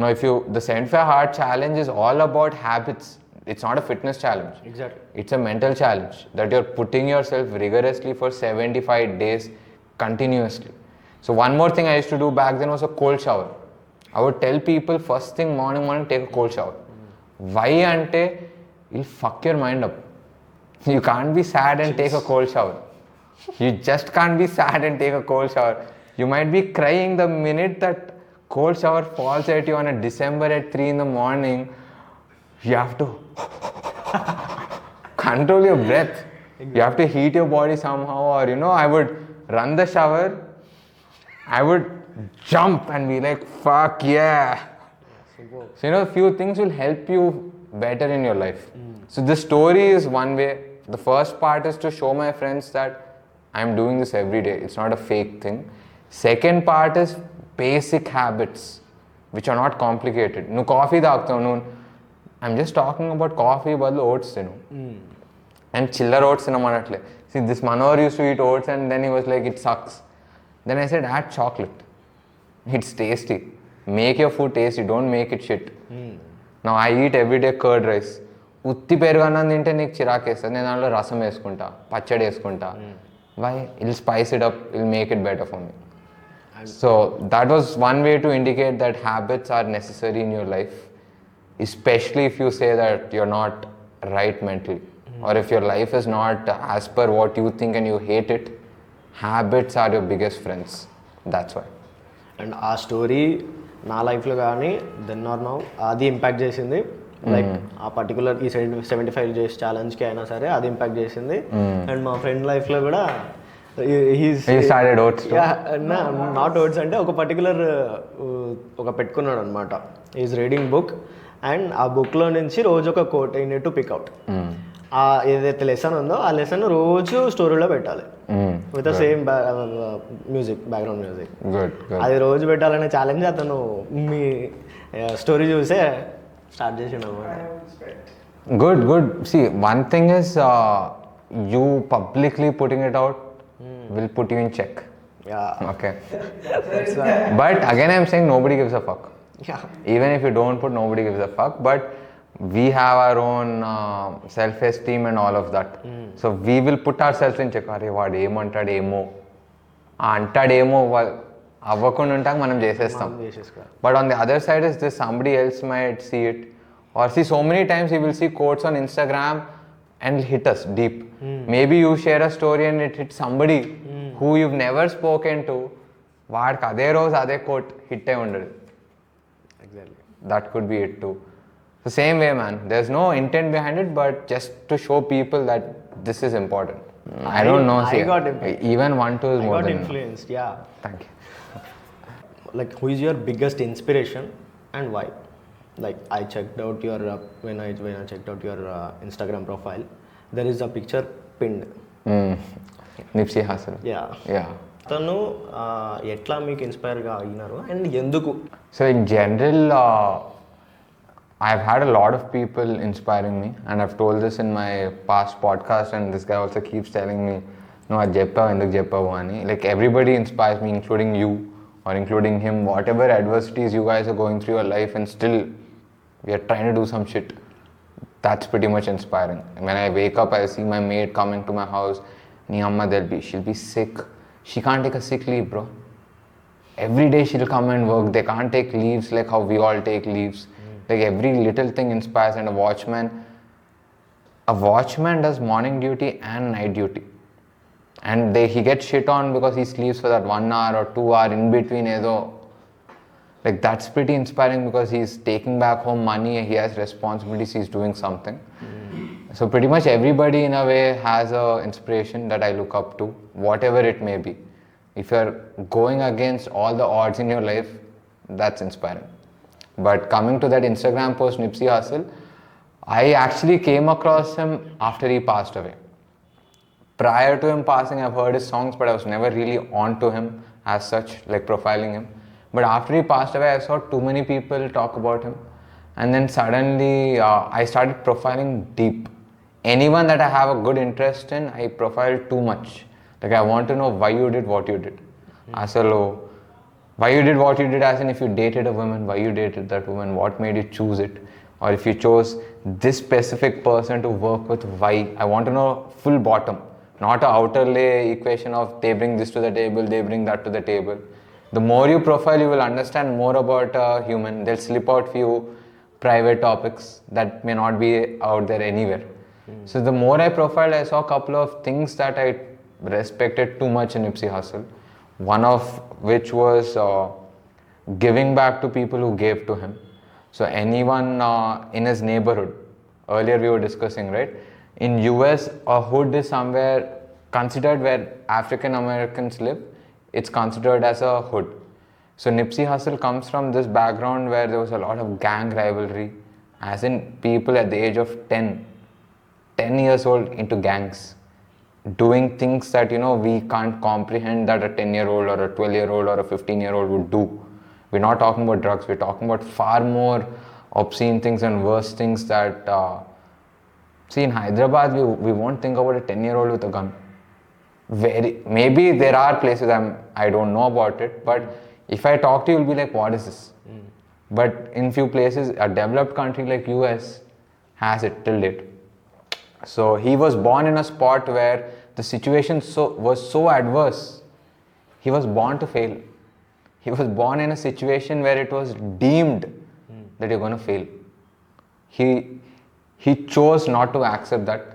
Now if the 75 Hard Challenge is all about habits. It's not a fitness challenge. Exactly. It's a mental challenge that you're putting yourself rigorously for 75 days continuously. So one more thing I used to do back then was a cold shower. I would tell people first thing morning take a cold shower. Why ante it'll fuck your mind up. You can't be sad and take a cold shower. You just can't be sad and take a cold shower. You might be crying the minute that cold shower falls at you on a December at 3 in the morning. You have to control your breath. You have to heat your body somehow, or I would run the shower, I would jump and be like, fuck yeah. So a few things will help you better in your life. So this story is one way. The first part is to show my friends that I'm doing this every day. It's not a fake thing. Second part is basic habits, which are not complicated. No coffee తాగుతావు, I'm just talking about coffee బదులు oats తిను. And chiller oats తినమనట్లే. See, this Manohar used to eat oats and then he was like, it sucks. Then I said, add chocolate. It's tasty. Make your food tasty, don't make it shit. Now I eat everyday curd rice. ఉత్తి పెరుగు అన్నం తింటే నీకు చిరాకు వేస్తుంది, నేను దాంట్లో రసం వేసుకుంటా, పచ్చడి వేసుకుంటా. Why? It'll spice it up, it'll make it better for me. So that was one way to indicate that habits are necessary in your life, especially if you say that you're not right mentally, or if your life is not as per what you think and you hate it. Habits are your biggest friends. That's why. And ఆ story నా లైఫ్లో కానీ then are now అది impact చేసింది. Like ఆ particular ఈ 75 days ఛాలెంజ్కి అయినా సరే అది ఇంపాక్ట్ చేసింది. అండ్ మా ఫ్రెండ్ లైఫ్లో కూడా నాట్ ఓట్స్ అంటే ఒక పర్టికులర్ ఒక పెట్టుకున్నాడు అనమాట. ఈజ్ రీడింగ్ బుక్ అండ్ ఆ బుక్లో నుంచి రోజు ఒక quote I need to pick out. ఆ ఏదైతే లెసన్ ఉందో ఆ లెసన్ రోజు స్టోరీలో పెట్టాలి with same music, background music. అది రోజు పెట్టాలనే ఛాలెంజ్ అతను మీ స్టోరీ చూసే స్టార్ట్ చేసిండు I have respect. Good. See, one thing is you publicly putting it out will put you in check. Yeah Okay. But again, I'm saying nobody gives a fuck. Yeah Even if you don't put, nobody gives a fuck. But we have our own self-esteem and all of that. So we will put ourselves in check. అరే వాడు ఏమంటాడేమో అంటాడేమో అవ్వకుండా ఉంటాక మనం చేసేస్తాం. చేసేసుకోవాలి. But on the other side is this, somebody else might see it. Or see, so many times you will see quotes on Instagram and it'll hit us deep. Maybe you share a story and it hits somebody who you've never spoken to. వాడికి అదే రోజు అదే coat hit అయి ఉండదు. Exactly. That could be it too. The same way, man. There's no intent behind it, but just to show people that this is important. I don't know. I See, got even 1-2 is I more got than influenced, yeah. Thank you. Like, who is your biggest inspiration and why? Like, I checked out your when I checked out your Instagram profile, there is a picture pinned. Nipsey Hussle. Yeah. తను ఎట్లా మీకు ఇన్స్పైర్గా అయినారు and ఎందుకు? So in general, I've had a lot of people inspiring me, and I've told this in my past podcast, and this guy also keeps telling me, no, అది చెప్పావు ఎందుకు చెప్పావు అని. Like everybody inspires me, including you or including him. Whatever adversities you guys are going through your life and still we are trying to do some shit, that's pretty much inspiring. When I wake up, I see my maid coming to my house. Ni amma, she'll be sick. She can't take a sick leave, bro. Every day she'll come and work. They can't take leaves like how we all take leaves. Like every little thing inspires. And a watchman does morning duty and night duty. And he gets shit on because he sleeps for that 1 hour or 2 hour in between. Like that's pretty inspiring because he's taking back home money, he has responsibilities, he's doing something. So pretty much everybody in a way has a inspiration that I look up to, whatever it may be. If you're going against all the odds in your life, that's inspiring. But coming to that Instagram post, Nipsey Hussle, I actually came across him after he passed away. Prior to him passing, I've heard his songs, but I was never really on to him as such, like profiling him. But after he passed away, I saw too many people talk about him. And then suddenly, I started profiling deep. Anyone that I have a good interest in, I profile too much. Like I want to know why you did what you did. Asalo, why you did what you did, as in if you dated a woman, why you dated that woman, what made you choose it? Or if you chose this specific person to work with, why? I want to know full bottom. Not an outer lay equation of they bring this to the table, they bring that to the table. The more you profile, you will understand more about a human. They'll slip out few private topics that may not be out there anywhere. So the more I profiled, I saw a couple of things that I respected too much in Nipsey Hussle. One of which was giving back to people who gave to him. So anyone in his neighborhood, earlier we were discussing, right? In US, a hood is somewhere considered where African Americans live. It's considered as a hood. So Nipsey Hussle comes from this background where there was a lot of gang rivalry, as in people at the age of 10 years old into gangs, doing things that, we can't comprehend that a 10-year-old or a 12-year-old or a 15-year-old would do. We're not talking about drugs, we're talking about far more obscene things and worse things that, see, in Hyderabad, we won't think about a 10-year-old with a gun. Maybe there are places I don't know about it, but if I talk to you, you'll be like, what is this? But in few places, a developed country like US has it till date. So he was born in a spot where the situation was so adverse. He was born to fail. He was born in a situation where it was deemed that you're going to fail. He chose not to accept that.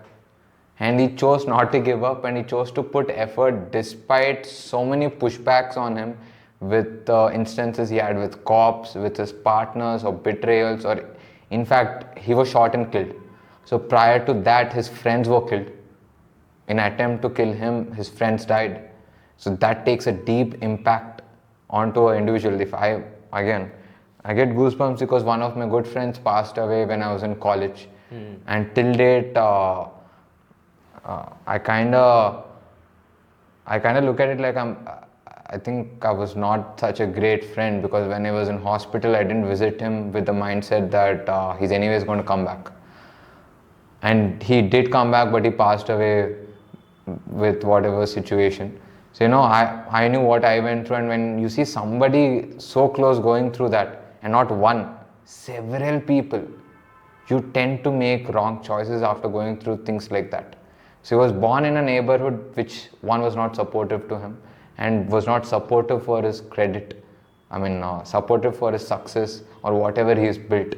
And he chose not to give up, and he chose to put effort despite so many pushbacks on him with instances he had with cops, with his partners, or betrayals, or in fact, he was shot and killed. So prior to that, his friends were killed. In an attempt to kill him, his friends died. So that takes a deep impact onto an individual. I get goosebumps because one of my good friends passed away when I was in college. And till date, I kind of look at it like I think I was not such a great friend because when I was in hospital, I didn't visit him with the mindset that he's anyways going to come back. And he did come back, but he passed away with whatever situation. So, I knew what I went through, and when you see somebody so close going through that, and not one, several people, you tend to make wrong choices after going through things like that. So he was born in a neighborhood which one was not supportive to him and was not supportive for his credit. Supportive for his success or whatever he's built.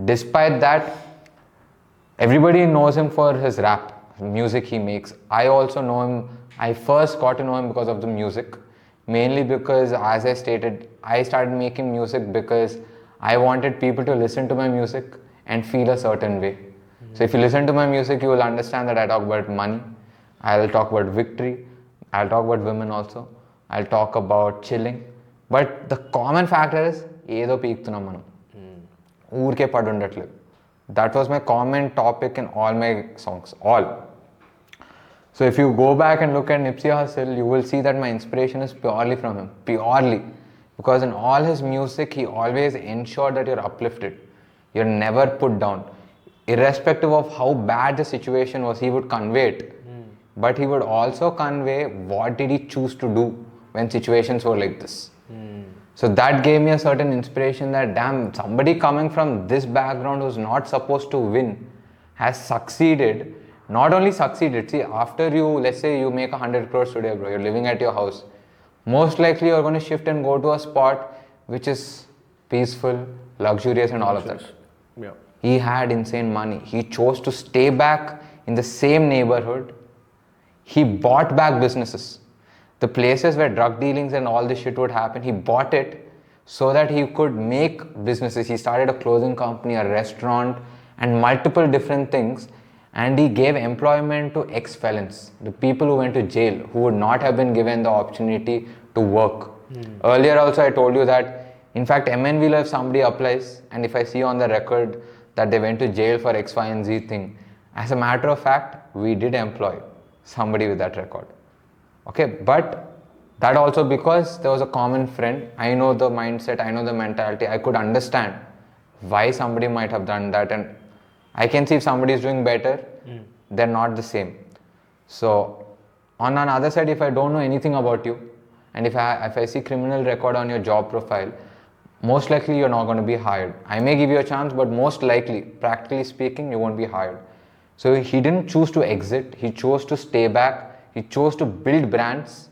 Despite that, everybody knows him for his rap, music he makes. I also know him, I first got to know him because of the music. Mainly because, as I stated, I started making music because I wanted people to listen to my music and feel a certain way. So if you listen to my music, you will understand that I talk about money, I'll talk about victory, I'll talk about women also, I'll talk about chilling. But the common factor is, ఏదో పీక్తున్నాం మనం ఊరికే పడి ఉండట్లేదు. That was my common topic in all my songs, all. So if you go back and look at Nipsey Hussle, you will see that my inspiration is purely from him, purely. Because in all his music, he always ensured that you're uplifted. You're never put down. Irrespective of how bad the situation was, he would convey it. But he would also convey what did he choose to do when situations were like this. So that gave me a certain inspiration that damn, somebody coming from this background who's not supposed to win has succeeded. Not only succeeded, see, after you, let's say you make 100 crores today, bro, you're living at your house. Most likely you're going to shift and go to a spot which is peaceful, luxurious and all of that. Yeah. He had insane money. He chose to stay back in the same neighborhood. He bought back businesses. The places where drug dealings and all this shit would happen, he bought it so that he could make businesses. He started a clothing company, a restaurant, and multiple different things. And he gave employment to ex-felons, the people who went to jail, who would not have been given the opportunity to work. Earlier also I told you that, in fact, MNV, if somebody applies, and if I see on the record that they went to jail for X, Y, and Z thing, as a matter of fact, we did employ somebody with that record. Okay, but that also because there was a common friend. I know the mindset, I know the mentality. I could understand why somebody might have done that, and I can see if somebody is doing better, they're not the same. So on another side, if I don't know anything about you, and if I see criminal record on your job profile, most likely you're not going to be hired. I may give you a chance, but most likely, practically speaking, you won't be hired. So he didn't choose to exit, he chose to stay back. He chose to build brands,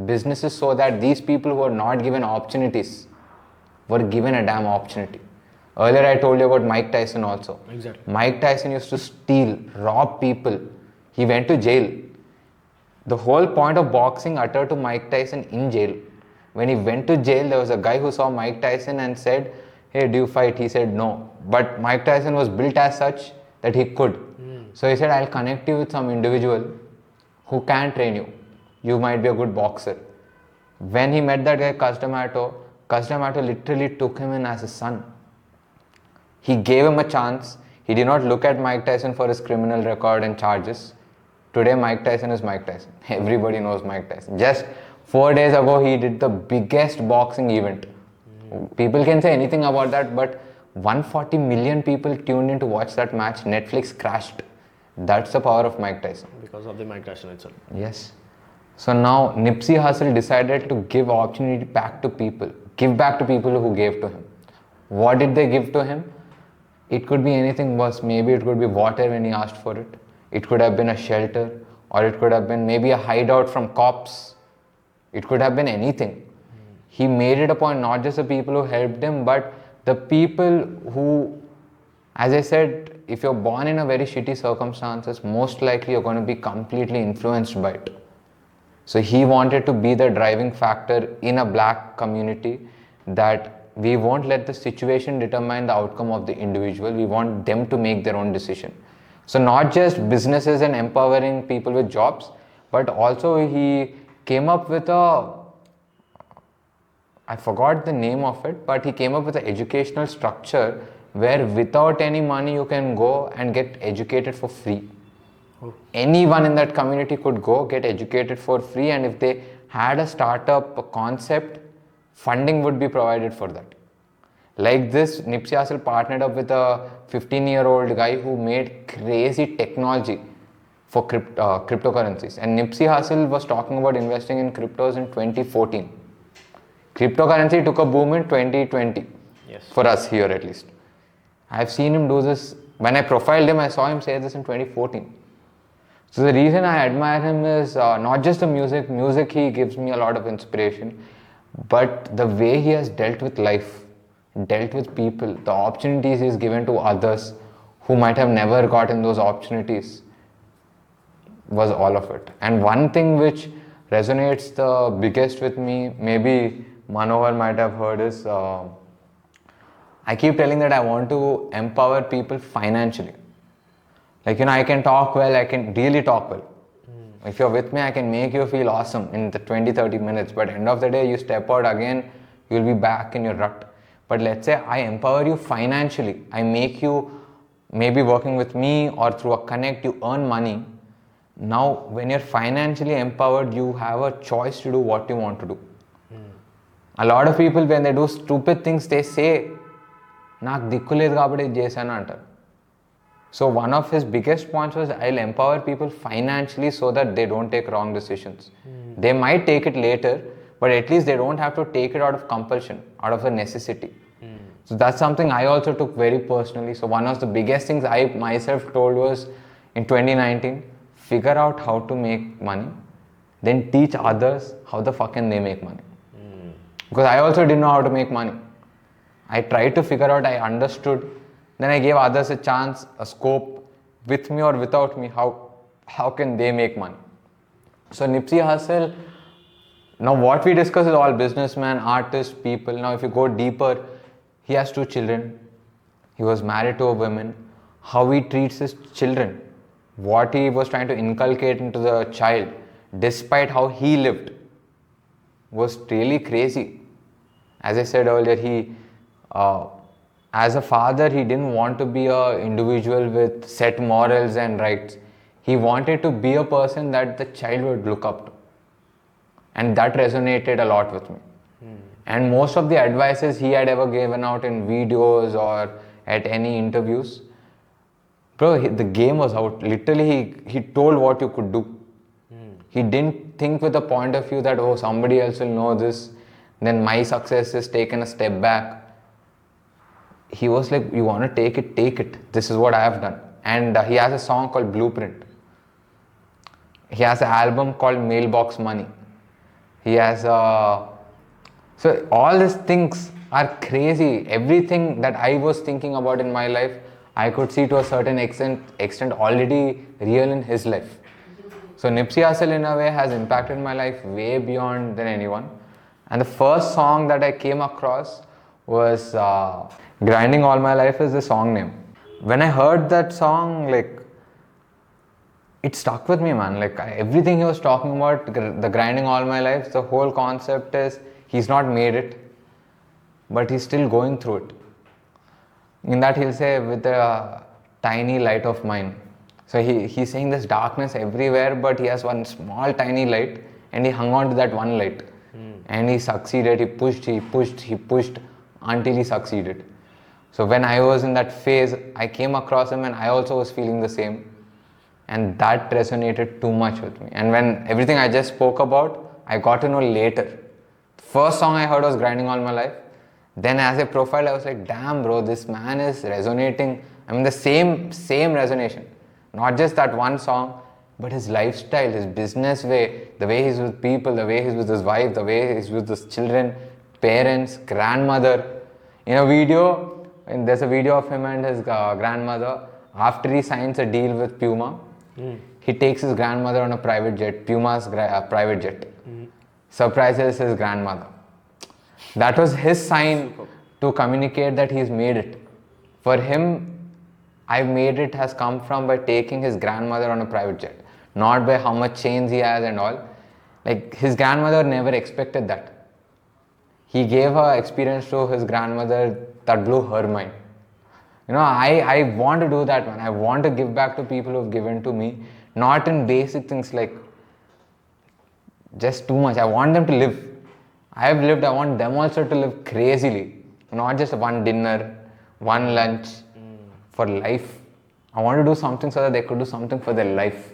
businesses, so that these people who are not given opportunities were given a damn opportunity. Earlier I told you about Mike Tyson also. Exactly. Mike Tyson used to steal, rob people. He went to jail. The whole point of boxing uttered to Mike Tyson in jail. When he went to jail, there was a guy who saw Mike Tyson and said, "Hey, do you fight?" He said no. But Mike Tyson was built as such that he could. So he said, "I'll connect you with some individual who can train you. You might be a good boxer." When he met that guy, Custamato literally took him in as a son. He gave him a chance. He did not look at Mike Tyson for his criminal record and charges. Today, Mike Tyson is Mike Tyson. Everybody knows Mike Tyson. Just 4 days ago, he did the biggest boxing event. People can say anything about that, but 140 million people tuned in to watch that match. Netflix crashed. That's the power of Mike Tyson. Because of the Mike Tyson itself. Yes. So now Nipsey Hussle decided to give opportunity back to people. Give back to people who gave to him. What did they give to him? It could be anything worse. Maybe it could be water when he asked for it. It could have been a shelter, or it could have been maybe a hideout from cops. It could have been anything. He made it a point, not just the people who helped him, but the people who, as I said, if you're born in a very shitty circumstances, most likely you're going to be completely influenced by it. So he wanted to be the driving factor in a black community, that we won't let the situation determine the outcome of the individual. We want them to make their own decision. So not just businesses and empowering people with jobs, but also he came up with I forgot the name of it, but he came up with an educational structure where without any money you can go and get educated for free. Anyone in that community could go get educated for free, and if they had a startup concept, funding would be provided for that. Like this, Nipsey Hussle partnered up with a 15-year-old guy who made crazy technology for cryptocurrencies. And Nipsey Hussle was talking about investing in cryptos in 2014. Cryptocurrency took a boom in 2020. Yes. For us here at least. I've seen him do this. When I profiled him, I saw him say this in 2014. So the reason I admire him is not just the music. Music, he gives me a lot of inspiration. But the way he has dealt with life, dealt with people, the opportunities he's given to others who might have never gotten those opportunities, was all of it. And one thing which resonates the biggest with me, maybe Manohar might have heard, is I keep telling that I want to empower people financially. Like, I can talk well, I can really talk well. If you're with me, I can make you feel awesome in the 20-30 minutes. But end of the day, you step out again, you'll be back in your rut. But let's say I empower you financially. I make you, maybe working with me or through a connect, you earn money. Now, when you're financially empowered, you have a choice to do what you want to do. A lot of people, when they do stupid things, they say, నాకు దిక్కు లేదు కాబట్టి ఇది చేశాను అంటారు. So one of his biggest points was, I'll empower people financially so that they don't take wrong decisions. They might take it later, but at least they don't have to take it out of compulsion, out of a necessity. So that's something I also took very personally. So one of the biggest things I myself told was, in 2019, figure out how to make money, then teach others how the fuck can they make money. Because I also didn't know how to make money. I tried to figure out, I understood, then I gave others a chance, a scope, with me or without me, how can they make money. So Nipsey Hussle, now what we discuss is all businessmen, artists, people. Now if you go deeper, he has 2 children, he was married to a woman, how he treats his children, what he was trying to inculcate into the child, despite how he lived, was really crazy. As I said earlier, as a father, he didn't want to be an individual with set morals and rights. He wanted to be a person that the child would look up to. And that resonated a lot with me. And most of the advices he had ever given out in videos or at any interviews, bro, the game was out. Literally, he told what you could do. He didn't think with a point of view that, oh, somebody else will know this, then my success is taken a step back. He was like, you want to take it, take it. This is what I have done. And he has a song called Blueprint. He has an album called Mailbox Money. He has so all these things are crazy. Everything that I was thinking about in my life, I could see to a certain extent already real in his life. So Nipsey Hussle in a way has impacted my life way beyond than anyone. And the first song that I came across was Grinding All My Life is the song name. When I heard that song, like, it stuck with me, man. Like, everything he was talking about, the grinding all my life, the whole concept is, he's not made it, but he's still going through it. In that he'll say, with a tiny light of mine. So he's saying there's darkness everywhere, but he has one small tiny light, and he hung on to that one light. And he succeeded, he pushed until he succeeded. So when I was in that phase, I came across him and I also was feeling the same. And that resonated too much with me. And when everything I just spoke about, I got to know later. The first song I heard was Grinding All My Life. Then as a profile, I was like, damn bro, this man is resonating. I mean the same resonation. Not just that one song, but his lifestyle, his business way, the way he's with people, the way he's with his wife, the way he's with his children, parents, grandmother. In a video, there's a video of him and his grandmother. After he signs a deal with Puma, he takes his grandmother on a private jet, Puma's private jet. Surprises his grandmother. That was his sign to communicate that he's made it. For him, I've made it has come from by taking his grandmother on a private jet. Not by how much chains he has and all. Like, his grandmother never expected that. He gave her experience to his grandmother that blew her mind. You know, I want to do that, man. I want to give back to people who've given to me. Not in basic things like just too much. I want them to live. I have lived, I want them also to live crazily. Not just one dinner, one lunch, for life. I want to do something so that they could do something for their life.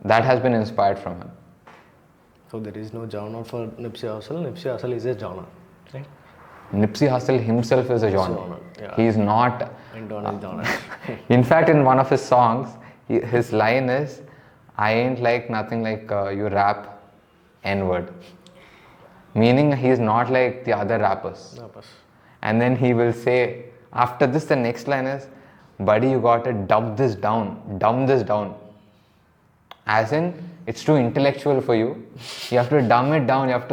That has been inspired from him. So there is no genre for Nipsey Hussle. Nipsey Hussle is a genre, right? Nipsey Hussle himself is a genre. Yeah. He is not. Internal genre. In fact, in one of his songs, his line is, I ain't like nothing like you rap N-word. Meaning he is not like the other rappers. And then he will say, after this, the next line is, buddy, you gotta dumb this down. As in, it's too intellectual for you. You have to dumb it down. You have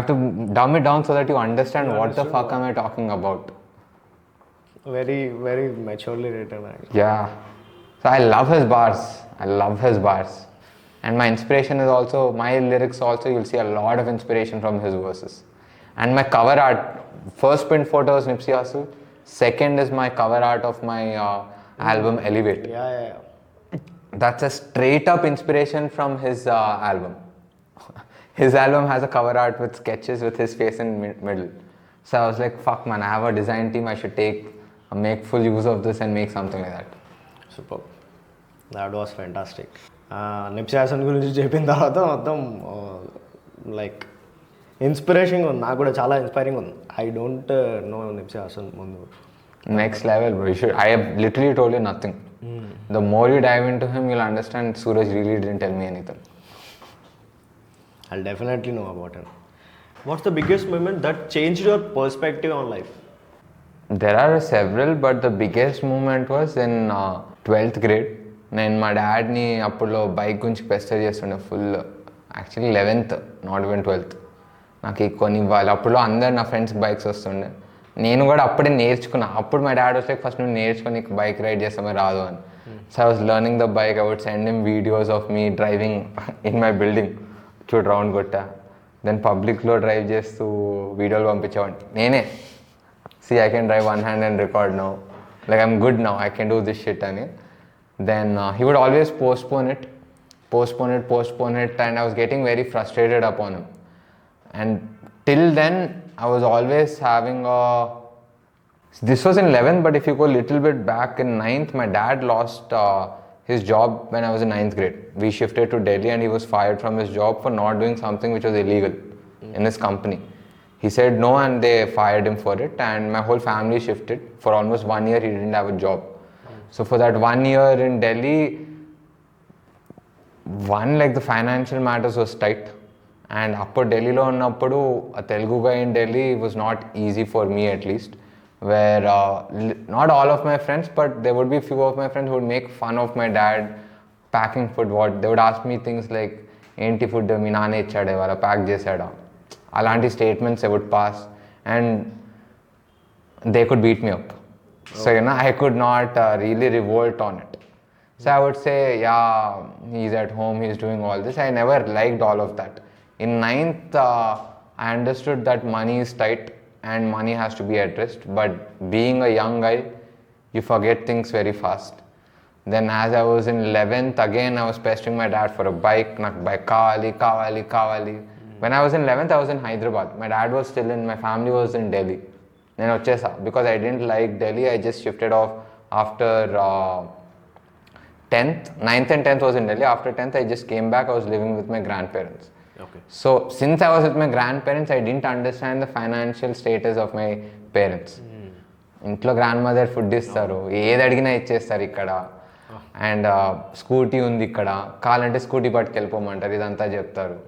to dumb it down so that you understand what the fuck am I talking about. Very, very maturely written. Actually. Yeah. So I love his bars. And my inspiration is also, my lyrics also, you'll see a lot of inspiration from his verses. And my cover art, first print photo is Nipsey Hussle. Second is my cover art of my album Elevate. Yeah. That's a straight up inspiration from his album. His album has a cover art with sketches with his face in middle. So I was like, fuck man, I have a design team, I should make full use of this and make something like that. Superb. That was fantastic. Nipsey Hussle గురించి చెప్పిన తర్వాత మొత్తం like inspiration ఉంది, నాకు కూడా చాలా inspiring ఉంది. I don't know Nipsey Hussle ముందు. Next level, bro. I have literally told you nothing. The more you dive into him, you'll understand Suraj really didn't tell me anything. I'll definitely know about him. What's the biggest moment that changed your perspective on life? There are several, but the biggest moment was in 12th grade. నేను మా డాడ్ని అప్పుడు bike గురించి pester చేస్తుండే full. Actually 11th, not even 12th. నాకు కొని ఇవ్వాలి. అప్పుడు అందరు నా ఫ్రెండ్స్ బైక్స్ వస్తుండే. నేను కూడా అప్పుడే నేర్చుకున్నా. అప్పుడు మా డాడ్ వచ్చే ఫస్ట్ నువ్వు నేర్చుకుని నీకు బైక్ రైడ్ చేస్తామే రాదు అని. So I was learning the bike. I would send him videos of me driving in my building. చూడు రౌండ్ కొట్టా. దెన్ పబ్లిక్లో డ్రైవ్ చేస్తూ వీడియోలు పంపించేవాడిని నేనే. See, I can drive one hand and record now. Like I'm good now, I can do this shit ani. Then he would always postpone it, and I was getting very frustrated upon him. And till then, I was always having this was in 11th, but if you go a little bit back in 9th, my dad lost his job when I was in 9th grade. We shifted to Delhi and he was fired from his job for not doing something which was illegal in his company. He said no and they fired him for it, and my whole family shifted. For almost 1 year he didn't have a job. So for that 1 year in Delhi, like the financial matters was tight. And upper Delhi lo unnappudu a Telugu guy in Delhi was not easy for me at least. Where not all of my friends, but there would be few of my friends who would make fun of my dad packing food. They would ask me things like, "Enti food mi naane ichade wala pack chesada." Alanti statements I would pass, and they could beat me up. So I could not really revolt on it. So I would say, yeah, he's at home, he's doing all this. I never liked all of that. In 9th, I understood that money is tight and money has to be addressed. But being a young guy, you forget things very fast. Then as I was in 11th, again I was pestering my dad for a bike. Nak bike kawali. When I was in 11th, I was in Hyderabad. My dad was still in, my family was in Delhi. Then because I didn't like Delhi, I just shifted off after 10th. 9th and 10th was in Delhi. After 10th, I just came back. I was living with my grandparents. Okay. So since I was with my grandparents, I didn't understand the financial status of my parents. ఇంట్లో grand mother food ఇస్తారు, ఏది అడిగినా ఇచ్చేస్తారు ఇక్కడ. And scooty ఉంది ఇక్కడ, కావాలంటే scooty పట్టుకెళ్ళిపోమంటారు, ఇదంతా చెప్తారు.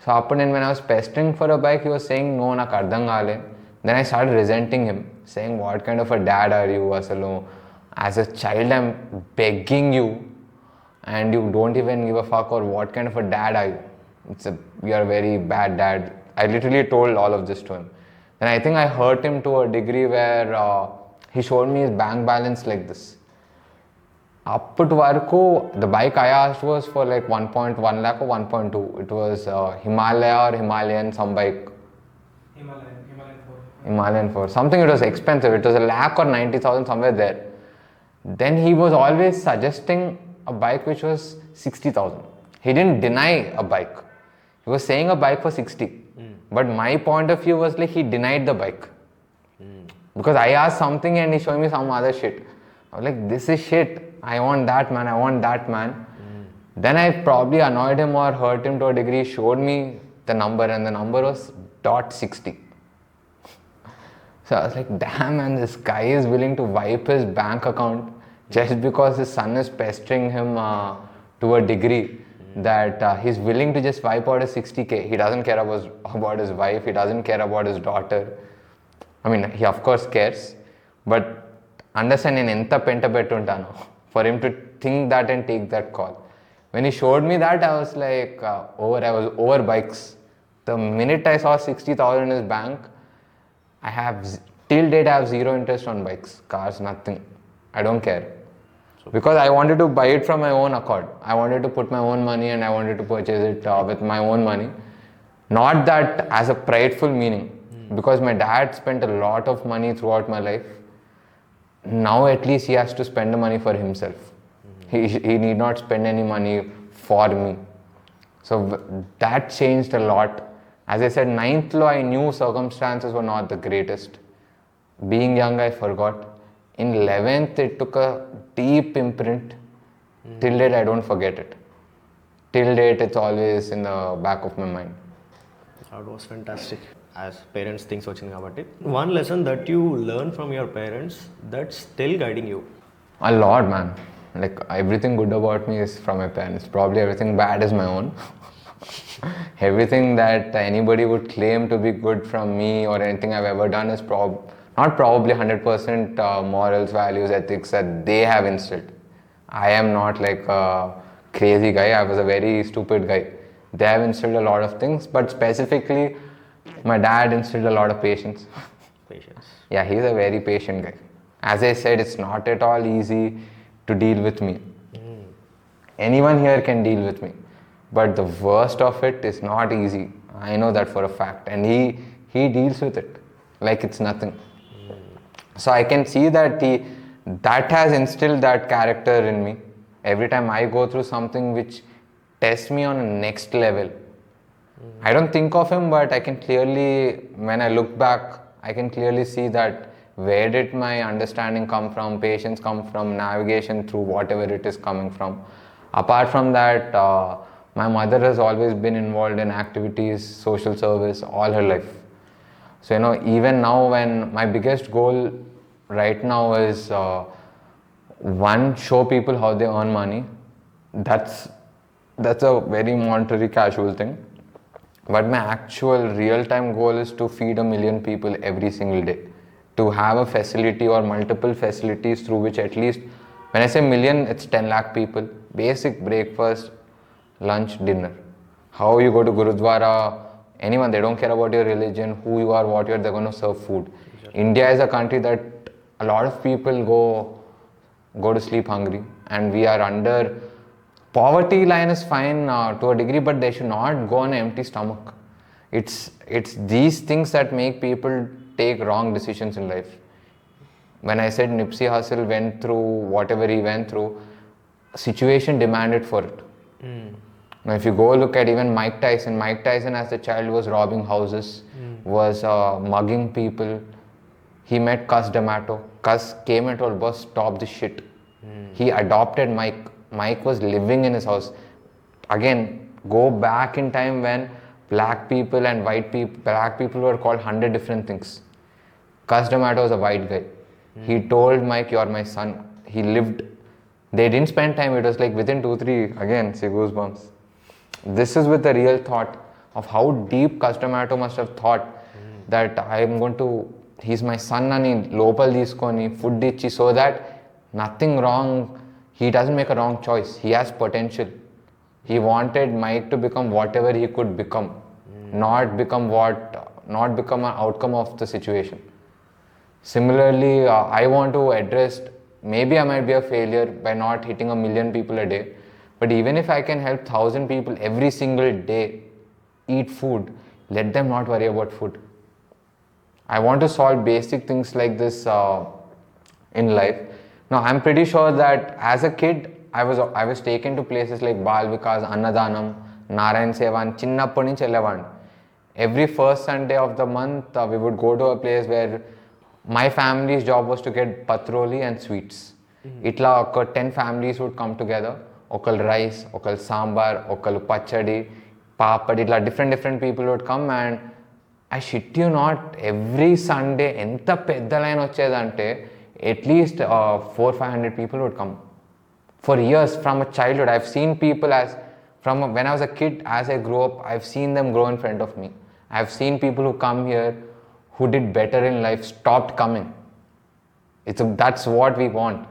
సో అప్పుడు నేను when I was pestering for a bike, he was saying no, నాకు అర్థం కాలే. Then I started resenting him, saying what kind of a dad are you అసలు? As a child I'm begging you and you don't even give a fuck, or what kind of a dad are you? You're a very bad dad. I literally told all of this to him. And I think I hurt him to a degree where he showed me his bank balance like this. Up to Varku, the bike I asked was for like 1.1 lakh or 1.2. It was Himalaya or Himalayan, some bike. Himalayan 4. Something, it was expensive. It was a lakh or 90,000, somewhere there. Then he was always suggesting a bike which was 60,000. He didn't deny a bike. He He was saying a bike for 60. But my point of view was like he denied the bike. Because I asked something and he showed me some other shit. I was like, this is shit. I want that, man. I want that, man. Then I probably annoyed him or hurt him to a degree. He showed me the number and the number was .60. So I was like, damn, man, this guy is willing to wipe his bank account just because his son is pestering him to a degree that he's willing to just wipe out his 60K. He doesn't care about his wife. He doesn't care about his daughter. I mean, he of course cares, but understand in enta penta pettuntano for him to think that and take that call. When he showed me that, I was like, I was over bikes. The minute I saw 60,000 in his bank, till date I have zero interest on bikes, cars, nothing. I don't care. Because I wanted to buy it from my own accord. I wanted to put my own money and I wanted to purchase it with my own money. Not that as a prideful meaning. Because my dad spent a lot of money throughout my life. Now at least he has to spend the money for himself. He need not spend any money for me. So that changed a lot. As I said, 9th law, I knew circumstances were not the greatest. Being young, I forgot. In 11th, it took a deep imprint. Till date, I don't forget it. Till date, it's always in the back of my mind. That was fantastic. As parents, things watching about it. One lesson that you learned from your parents that's still guiding you. A lot, man. Like everything good about me is from my parents. Probably everything bad is my own. Everything that anybody would claim to be good from me or anything I've ever done is not probably 100% morals, values, ethics that they have instilled. I am not like a crazy guy. I was a very stupid guy. They have instilled a lot of things, but specifically, my dad instilled a lot of patience. Patience. Yeah, he's a very patient guy. As I said, it's not at all easy to deal with me. Anyone here can deal with me. But the worst of it is not easy. I know that for a fact. And he deals with it like it's nothing. So I can see that that has instilled that character in me. Every time I go through something which tests me on a next level, I don't think of him, but I can clearly, when I look back, I can clearly see that where did my understanding come from, patience come from, navigation through whatever it is coming from. Apart from that, my mother has always been involved in activities, social service, all her life. So, even now when my biggest goal right now is one, show people how they earn money. That's a very monetary casual thing. But my actual real-time goal is to feed 1 million people every single day. To have a facility or multiple facilities through which at least, when I say million, it's 10 lakh people. Basic breakfast, lunch, dinner. How you go to Gurudwara, anyone, they don't care about your religion, who you are, what you are, they're going to serve food. Exactly. India is a country that a lot of people go to sleep hungry, and we are under poverty line is fine to a degree, but they should not go on an empty stomach. It's these things that make people take wrong decisions in life. When I said Nipsey Hussle went through whatever he went through, situation demanded for it. Now if you go look at even Mike Tyson as a child was robbing houses, was mugging people. He met Cus D'Amato. Cus came and told, boss, stop this shit. He adopted Mike. Mike was living in his house. Again, go back in time when black people and white people, black people were called 100 different things. Cus D'Amato was a white guy. He told Mike, you're my son. He lived. They didn't spend time. It was like within 2-3, again, see goosebumps. This is with the real thought of how deep Cus D'Amato must have thought that he's my son and lopal iskoni, food ichi, so that nothing wrong. He doesn't make a wrong choice. He has potential. He wanted Mike to become whatever he could become, not become an outcome of the situation. Similarly, I want to address, maybe I might be a failure by not hitting 1 million people a day, but even if I can help 1,000 people every single day eat food, let them not worry about food. I want to solve basic things like this in life. Now, I'm pretty sure that as a kid, I was taken to places like Bal Vikas, Annadanam, Narayana సేవ అని చిన్నప్పటి నుంచి వెళ్ళేవాడిని. Every first Sunday of the month, we would go to a place where my family's job was to get patroli and sweets. Itla 10 families would come together. Okal rice, okal sambar, okal pachadi, papad, itla different people would come, and I shit you not, every Sunday enta pedda line vachedante at least 400-500 people would come. For years, from a childhood, I've seen people when I was a kid, as I grew up, I've seen them grow in front of me. I've seen people who come here who did better in life stopped coming. That's what we want.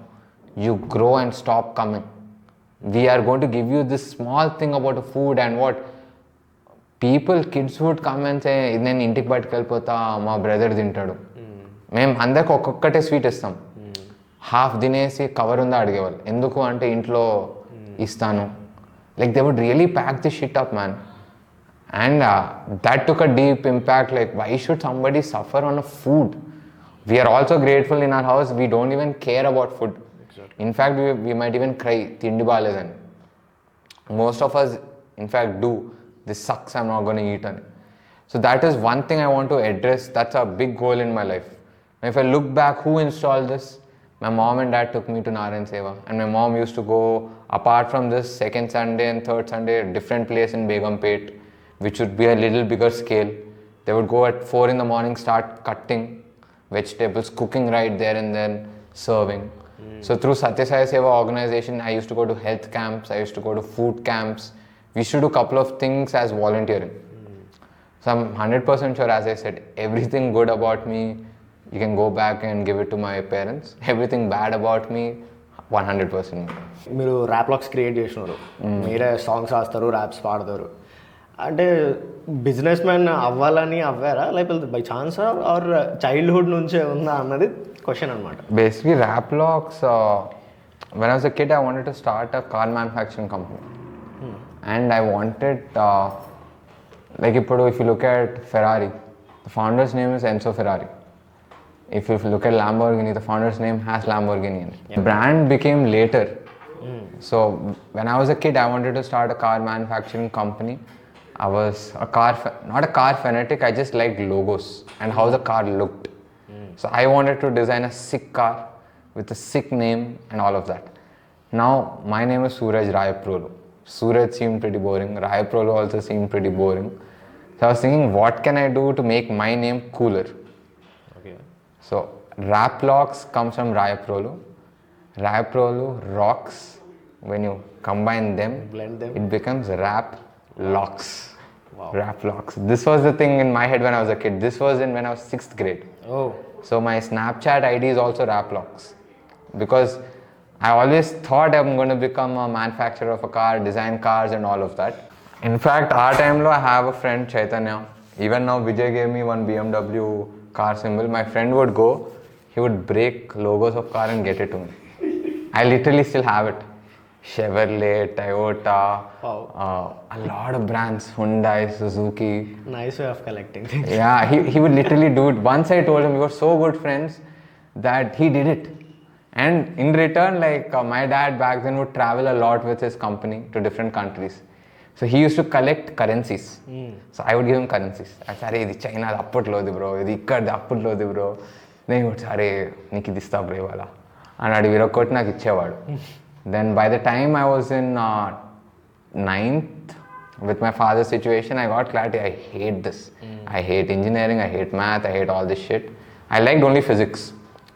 You grow and stop coming. We are going to give you this small thing about the food, and what kids would come and say, నేను ఇంటికి పట్టుకెళ్ళిపోతా, మా brother తింటాడు. మేము అందరికి ఒక్కొక్కటే sweet ఇస్తాం. Half తినేసి cover ఉందా అడిగేవాళ్ళు. ఎందుకు అంటే ఇంట్లో ఇస్తాను. Like they would really pack this shit up, man. And that took a deep impact. Like, why should somebody suffer on a food? We are also grateful in our house. We don't even care about food. Exactly. In fact, we might even cry. Tindi baaledan. Most of us, in fact, do. This sucks. I'm not going to eat it. So that is one thing I want to address. That's a big goal in my life. If I look back, who installed this? My mom and dad took me to Narayan Seva, and my mom used to go, apart from this, second Sunday and third Sunday, a different place in Begumpet, which would be a little bigger scale. They would go at 4 in the morning, start cutting vegetables, cooking right there and then serving. So through Satya Sai Seva organization, I used to go to health camps, I used to go to food camps. We used to do a couple of things as volunteering. So I'm 100% sure, as I said, everything good about me, you can go back and give it to my parents. Everything bad about me, 100%. మీరు ర్యాప్లాక్స్ create చేసినారు, మీరే songs రాస్తారు, wraps పాడతారు. అంటే business man అవ్వాలని అవ్వారా, లేకపోతే by chance are childhood నుంచే ఉందా అన్నది క్వశ్చన్ అనమాట. Basically, Raplox, when I was a kid, I wanted to start a car manufacturing company. And I wanted, like, if you look at Ferrari, the founder's name is Enzo Ferrari. If you look at Lamborghini, the founder's name has Lamborghini in it. The brand became later. So when I was a kid, I wanted to start a car manufacturing company. I was not a car fanatic, I just liked logos and how the car looked. So I wanted to design a sick car with a sick name and all of that. Now my name is Suraj Rayaprolu. Suraj seemed pretty boring, Rayaprolu also seemed pretty boring. So I was thinking, what can I do to make my name cooler? So Raplox comes from Rayaprolu. Rayaprolu rocks. When you combine them, blend them, it becomes Raplox. Wow. Raplox. This was the thing in my head when I was a kid. This was when I was 6th grade. Oh. So my Snapchat ID is also Raplox. Because I always thought I'm going to become a manufacturer of a car, design cars and all of that. In fact, our time lo, I have a friend, Chaitanya. Even now, Vijay gave me one BMW car symbol. My friend would go, he would break logos of car and get it to me. I literally still have it. Chevrolet, Toyota, a lot of brands, Hyundai, Suzuki. Nice way of collecting things. Yeah, he would literally do it. Once I told him, we were so good friends that he did it. And in return, like my dad back then would travel a lot with his company to different countries. So he used to collect currencies. So I would give him currencies. I said, "Hey, this China apputlo bro. This ikkad apputlo bro." Then he would say, "Hey, niki dista bro wala." And adi viro kot నాకు ఇచ్చేవాడు. Then by the time I was in 9th, with my father's situation, I got clarity. I hate this. I hate engineering. I hate math. I hate all this shit. I liked only physics,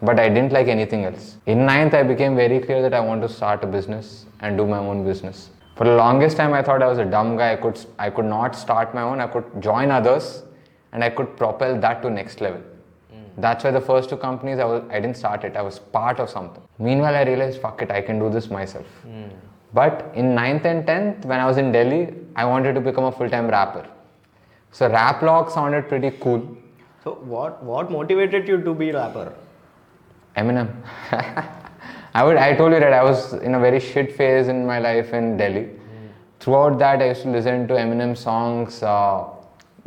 but I didn't like anything else. In 9th, I became very clear that I want to start a business and do my own business. For the longest time, I thought I was a dumb guy. I could not start my own. I could join others, and I could propel that to next level. That's why the first 2 companies, I didn't start it. I was part of something. Meanwhile, I realized, fuck it, I can do this myself. But in 9th and 10th, when I was in Delhi, I wanted to become a full-time rapper. So Raplox sounded pretty cool. So what motivated you to be a rapper? Eminem. I told you that I was in a very shit phase in my life in Delhi. Throughout that, I used to listen to Eminem songs.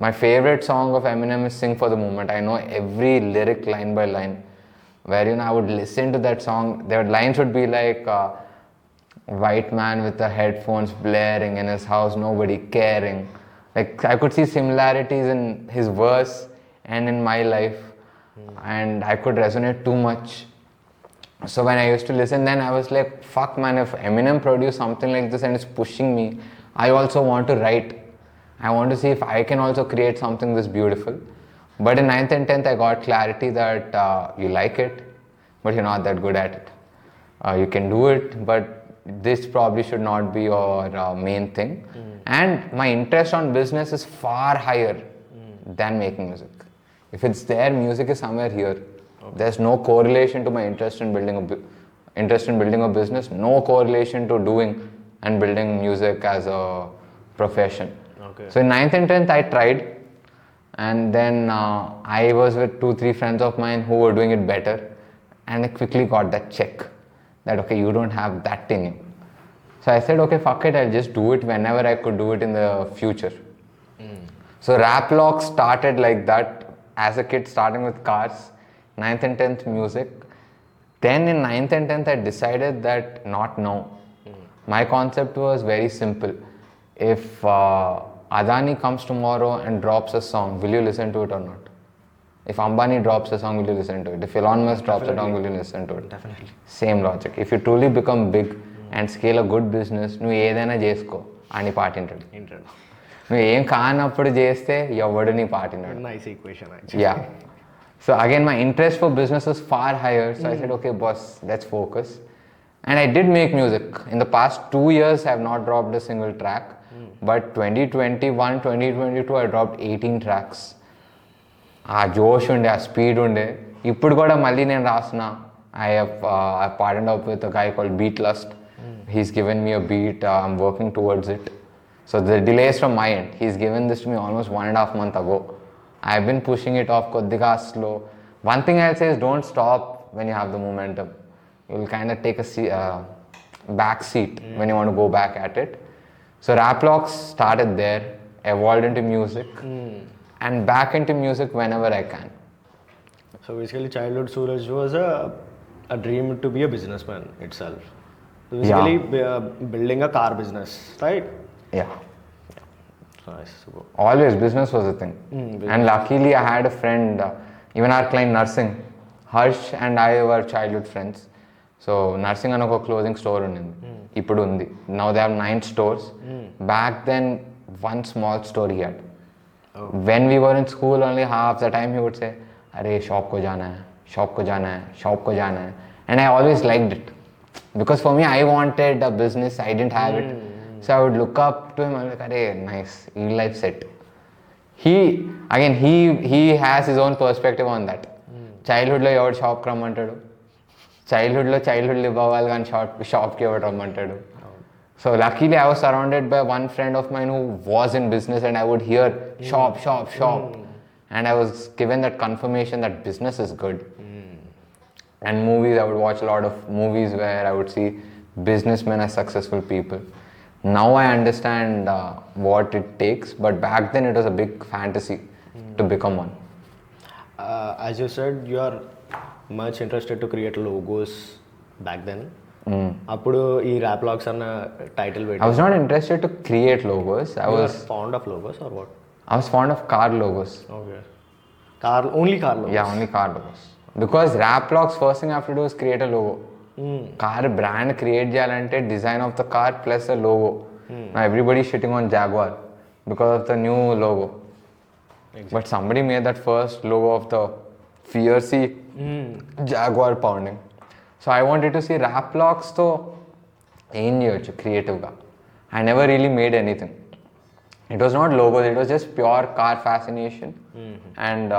My favorite song of Eminem is Sing for the Moment. I know every lyric line by line. Where, I would listen to that song. Their lines would be like, white man with the headphones blaring in his house, nobody caring. Like I could see similarities in his verse and in my life, and I could resonate too much. So when I used to listen, then I was like, fuck man, if Eminem produced something like this and it's pushing me, I also want to write. I want to see if I can also create something this beautiful. But in 9th and 10th, I got clarity that you like it, but you're not that good at it. You can do it, but this probably should not be your main thing. And my interest on business is far higher than making music. If it's there, music is somewhere here. There's no correlation to my interest in building a business. No correlation to doing and building music as a profession. Okay. So in 9th and 10th, I tried, and then I was with 2-3 friends of mine who were doing it better, and I quickly got that check that okay, you don't have that in you. So I said, okay, fuck it, I'll just do it whenever I could do it in the future. So Raplox started like that as a kid, starting with cars, 9th and 10th music. Then in 9th and 10th, I decided that not now. My concept was very simple. If Adani comes tomorrow and drops a song, will you listen to it or not? If Ambani drops a song, will you listen to it? If Elon Musk drops a song, will you listen to it? Definitely. Same logic. If you truly become big and scale a good business, నువ్వు ఏదైనా చేసుకో అని పాటింటాడు. నువ్వు ఏం కానప్పుడు చేస్తే ఎవడు నీ పాటింటాడు. Nice equation actually. Yeah. So again, my interest for business was far higher. So I said, okay, boss, let's focus. And I did make music. In the past 2 years, I have not dropped a single track. But 2021, 2022, I dropped 18 tracks. ఆ జోష్ ఉండే, ఆ speed ఉండే. ఇప్పుడు కూడా మళ్ళీ నేను రాస్తున్నా. I partnered up with a guy called Beat Lust. He's given me a beat. I'm working towards it. So the delay is from my end. He's given this to me almost 1.5 months ago. I've been pushing it off koddiga slow. One thing I'll say is don't stop when you have the momentum. You'll kind of take a back seat when you want to go back at it. So Raplox started there, evolved into music, and back into music whenever I can. So basically, childhood Suraj was a dream to be a businessman itself. So basically, building a car business, right? Yeah. Nice. Super. Always business was a thing. And luckily I had a friend, even our client nursing, Harsh and I were childhood friends. So nursing అని ఒక clothing store ఉండింది. ఇప్పుడు ఉంది. Now they have 9 stores. Back then, one small store he had. When we were in school, only half the time he would say, अरे shop को जाना है, shop को जाना है, शॉप को जाना है. And I always liked it. Because for me, I wanted a business, I didn't have it. So I would look up to him and like, "Arey, nice, real life set." He has his own perspective on that. Childhood lo ఎవడు shop కి రమ్మంటాడు, childhood live అవ్వాలి కానీ షాప్కి ఎవడు రమ్మంటాడు. So luckily I was surrounded by one friend of mine who was in business, and I would hear shop. And I was given that confirmation that business is good. And movies, I would watch a lot of movies where I would see businessmen as successful people. Now I understand what it takes, but back then it was a big fantasy to become one. As you said, you are much interested to create logos back then. అప్పుడు ఈ Raplox అన్న title పెట్టి I was not interested to create logos. I was fond of logos or what? I was fond of car logos. Okay. Only car logos? Yeah, only car logos. Because Raplox, first thing I have to do is create a logo. Car brand create చేయాలంటే design of the car plus a logo. Now everybody is shitting on Jaguar because of the new logo. Exactly. But somebody made that first logo of the fiercey Jaguar pounding. So I wanted to see Raplox తో ఏం చేయొచ్చు క్రియేటివ్గా. I never really made anything. It was not logos, it was just pure car fascination and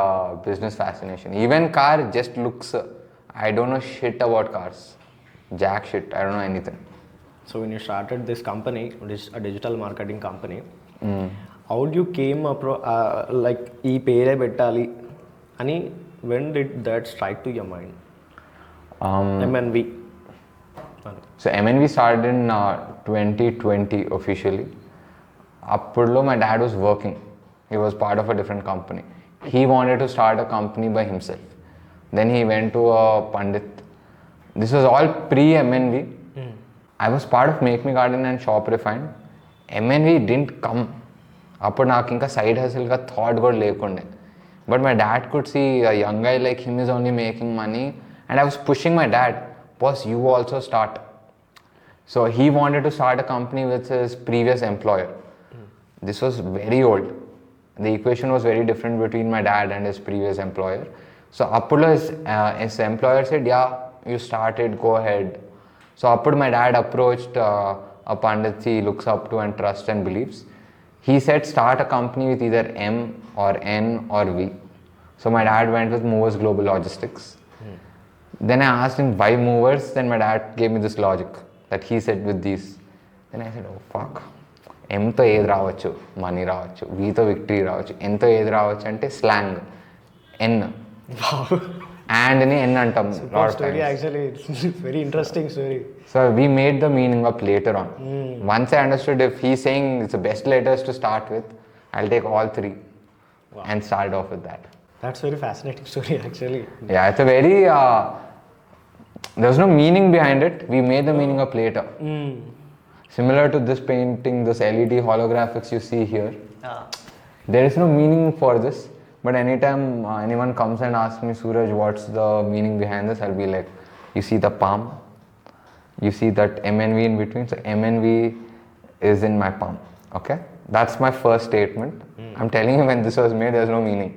business fascination. Even car just looks, I don't know shit about cars. Jack shit, I don't know anything. So when you started this company, a digital marketing company, how did you came up like ee pere bettali ani, when did that strike to your mind? MNV. So MNV started in 2020 officially. Appudulo my dad was working. He was part of a different company. He wanted to start a company by himself. Then he went to a Pandit. This was all pre-MNV. I was part of Make Me Garden and Shop Refined. MNV didn't come. అప్పుడు నాకు ఇంకా side హసిల్గా thought కూడా లేకుండే. But my dad could see young guy like him is only making money and I was pushing my dad, boss you also start. So he wanted to start a company with his previous employer. This was very old. The equation was very different between my dad and his previous employer. So appudu his employer said, yeah, you started, go ahead. So appudu my dad approached a pandit he looks up to and trusts and believes. He said, start a company with either M or N or V. So my dad went with Movers Global Logistics. Then I asked him why Movers. Then my dad gave me this logic that he said with these. Then I said, oh fuck. ఎంతో ఏది రావచ్చు, money రావచ్చు, వీతో victory రావచ్చు. ఎంతో ఏది రావచ్చు అంటే slang ఎన్, అండ్ని ఎన్ అంటాం. Very interesting story. So we made the meaning up later on. Once I understood if he saying it's the best letters to start with, I'll take all three and start of with that. That's very fascinating story actually. Yeah, it's a very there was no meaning behind it. We made the meaning up later. Similar to this painting, this LED holographics you see here. There is no meaning for this, but anytime anyone comes and asks me, Suraj, what's the meaning behind this? I'll be like, you see the palm? You see that MNV in between? So MNV is in my palm, okay? That's my first statement. I'm telling you when this was made, there's no meaning.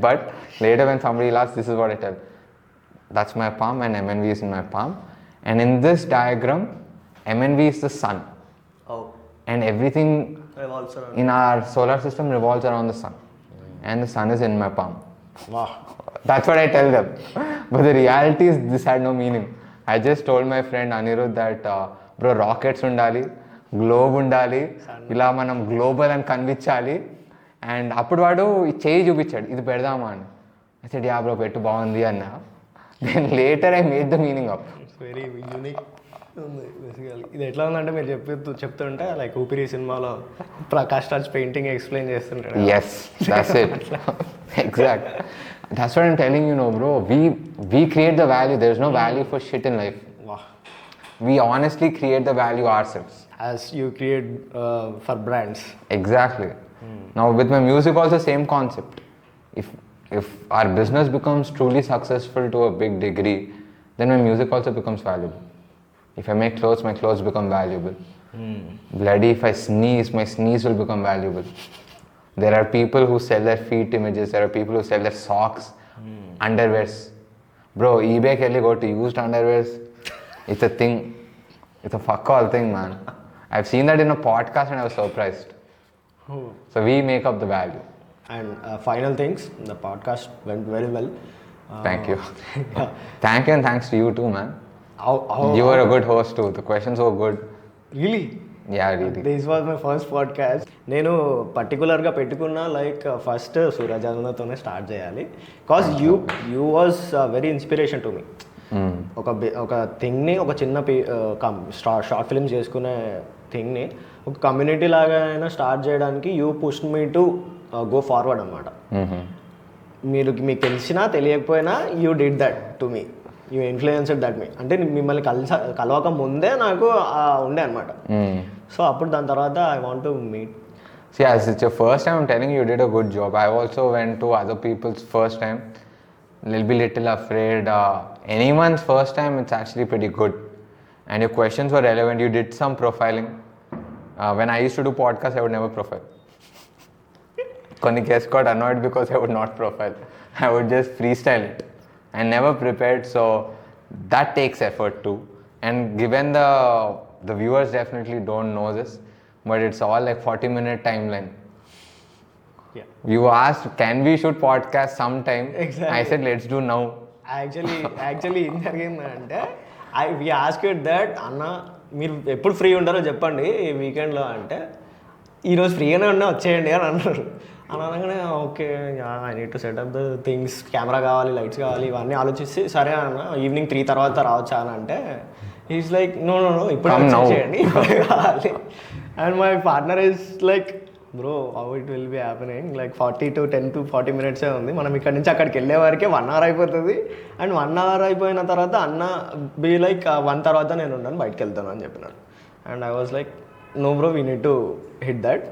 But later when somebody asks, this is what I tell. That's my palm and MNV is in my palm. And in this diagram, MNV is the sun. Oh. And everything Revolves around. in our solar system revolves around the sun. And the sun is in my palm. Wow. That's what I tell them. But the reality is this had no meaning. I just told my friend Anirudh that, bro, rockets undali, globe undali, ఇలా మనం global అని కనిపించాలి. And అప్పుడు వాడు చేయి చూపించాడు, ఇది పెడదామా అని. I said, yeah bro, పెట్టు బాగుంది అన్న. Then later I made the meaning up. It's very unique. ఇది ఎట్లా ఉందంటే మీరు చెప్తుంటే లైక్ ఊపిరి సినిమాలో ప్రకాష్ రాజ్ పెయింటింగ్ ఎక్స్ప్లెయిన్ చేస్తుంటాడు. Yes, that's it. Exact. That's what I'm telling you, no bro. We create the value. There's no value for shit in life. Wow. We honestly create the value ourselves. As you create for brands. Exactly. Now with my music also same concept. If our business becomes truly successful to a big degree, then my music also becomes valuable. If I make clothes, my clothes become valuable. Bloody, if I sneeze, my sneeze will become valuable. There are people who sell their feet images. There are people who sell their socks, underwears. Bro, eBay can go to used underwears. It's a thing. It's a fuck all thing, man. I've seen that in a podcast and I was surprised. So we make up the value. And final things, the podcast went very well. Thank you. Thank you and thanks to you too, man. How, You were a good host too. The questions were good. Really? Yeah, really. This was my first podcast. నేను పర్టికులర్గా పెట్టుకున్న like first Suraj అన్నతోనే start చేయాలి. Because you was very inspiration to me. ఒక థింగ్ని ఒక చిన్న short films చేసుకునే థింగ్ని ఒక కమ్యూనిటీ లాగా అయినా స్టార్ట్ చేయడానికి you push me to go forward అనమాట. మీకు తెలిసినా తెలియకపోయినా you did that to me, you influenced that me. అంటే మిమ్మల్ని కలవక ముందే నాకు ఉండే అనమాట. సో అప్పుడు దాని తర్వాత I want to meet. See, as it's your first time, I'm telling you, you did a good job. I also went to other people's first time. They'll be little afraid. Anyone's first time, it's actually pretty good. And your questions were relevant. You did some profiling. When I used to do podcasts, I would never profile. కొన్ని guests got annoyed because I would not profile. I would just freestyle it. I never prepared, so that takes effort too. And given the viewers definitely don't know this, but it's all like 40-minute timeline. Yeah. You asked, can we shoot podcast sometime? Exactly. I said, let's do now. Actually ఏం జరిగిందంటే we ask it that అన్న మీరు ఎప్పుడు free ఉంటారో చెప్పండి ఈ వీకెండ్లో అంటే ఈరోజు ఫ్రీగానే ఉన్నా వచ్చేయండి అని అన్నారు. అని అనగానే okay I need to set up the things, camera కావాలి, లైట్స్ కావాలి, ఇవన్నీ ఆలోచిస్తే సరే అన్న ఈవినింగ్ 3 తర్వాత రావచ్చా అని అంటే ఈజ్ లైక్ నో ఇప్పుడు వచ్చేయండి ఇప్పుడు కావాలి. And my partner is like bro how it will be happening like 10 to 40 minutes ఉంది. మనం ఇక్కడ నుంచి అక్కడికి వెళ్ళే వరకే 1 hour అయిపోతుంది. అండ్ 1 hour అయిపోయిన తర్వాత అన్న బీ లైక్ 1 తర్వాత నేను ఉన్నాను బయటకు వెళ్తాను అని చెప్పినాడు. And I was like no bro we need to hit that.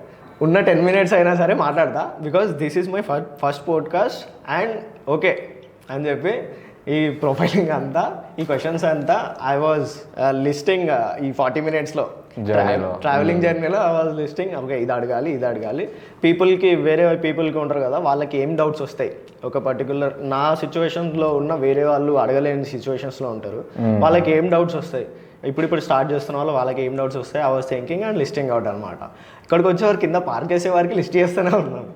ఉన్న 10 minutes అయినా సరే మాట్లాడతా because this is my first podcast and okay అని చెప్పి ఈ ప్రొఫైలింగ్ అంతా ఈ క్వశ్చన్స్ అంతా ఐ వాజ్ లిస్టింగ్ ఈ 40 minutesలో ట్రావెలింగ్ జర్నీలో ఐ వాజ్ లిస్టింగ్ ఓకే ఇది అడగాలి పీపుల్కి వేరే పీపుల్కి ఉంటారు కదా వాళ్ళకి ఏం డౌట్స్ వస్తాయి ఒక పర్టికులర్ నా సిచ్యువేషన్లో ఉన్న వేరే వాళ్ళు అడగలేని సిచ్యువేషన్స్లో ఉంటారు వాళ్ళకి ఏం డౌట్స్ వస్తాయి ఇప్పుడు స్టార్ట్ చేస్తున్న వాళ్ళకి ఏం డౌట్స్ వస్తాయి I was thinking and listing out అనమాట. ఇక్కడికి వచ్చేవారు కింద పార్క్ వేసే వారికి లిస్ట్ చేస్తూనే ఉన్నాను.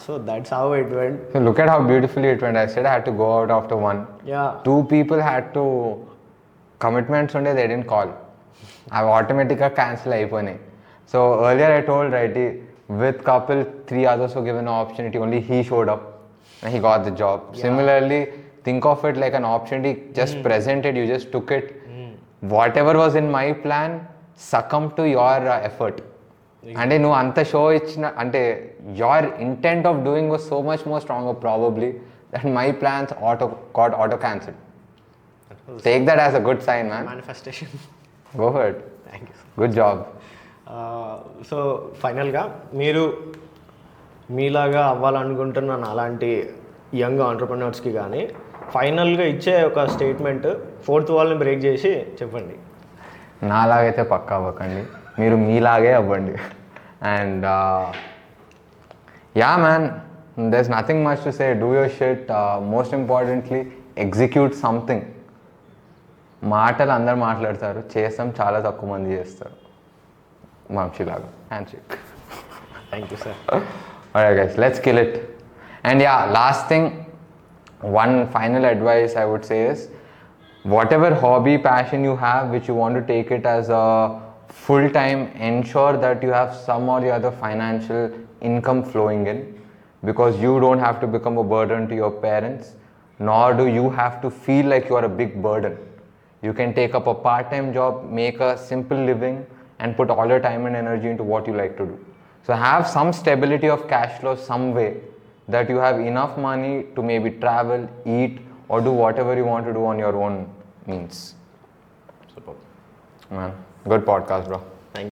So that's how it went. So look at how beautifully it went. I said I had to go out after 1. Yeah. 2 people had to commitments unde they didn't call. I've automatically cancel అయిపోయినాయి. So earlier I told right with couple 3 others were given an opportunity only he showed up and he got the job. Yeah. Similarly think of it like an opportunity just presented you just took it. Whatever was in my plan succumb to your effort. అంటే నువ్వు అంత show ఇచ్చిన అంటే your intent of doing was so much more stronger probably that my plans auto cancel. Take that as a good sign man. Manifestation. Go for it. Thank you. Good job. So ఫైనల్గా మీరు మీలాగా అవ్వాలనుకుంటున్న అలాంటి young ఆంటర్ప్రెన్యూర్స్కి కానీ ఫైనల్గా ఇచ్చే ఒక statement 4th wallని break చేసి చెప్పండి. నాలాగైతే పక్కా అవ్వకండి, మీరు మీలాగే అవ్వండి. And yeah man there's nothing much to say. Do your shit. Most importantly execute something. మాటలు అందరు మాట్లాడతారు, చేస్తాం చాలా తక్కువ మంది చేస్తారు. మంచిలాగా hand shake. Thank you sir. Alright guys, let's kill it. And yeah, last thing, one final advice I would say is whatever hobby passion you have which you want to take it as a full time, ensure that you have some or the other financial income flowing in, because you don't have to become a burden to your parents, nor do you have to feel like you are a big burden. You can take up a part-time job, make a simple living and put all your time and energy into what you like to do. So have some stability of cash flow some way that you have enough money to maybe travel, eat or do whatever you want to do on your own means. Superb. Man, good podcast, bro.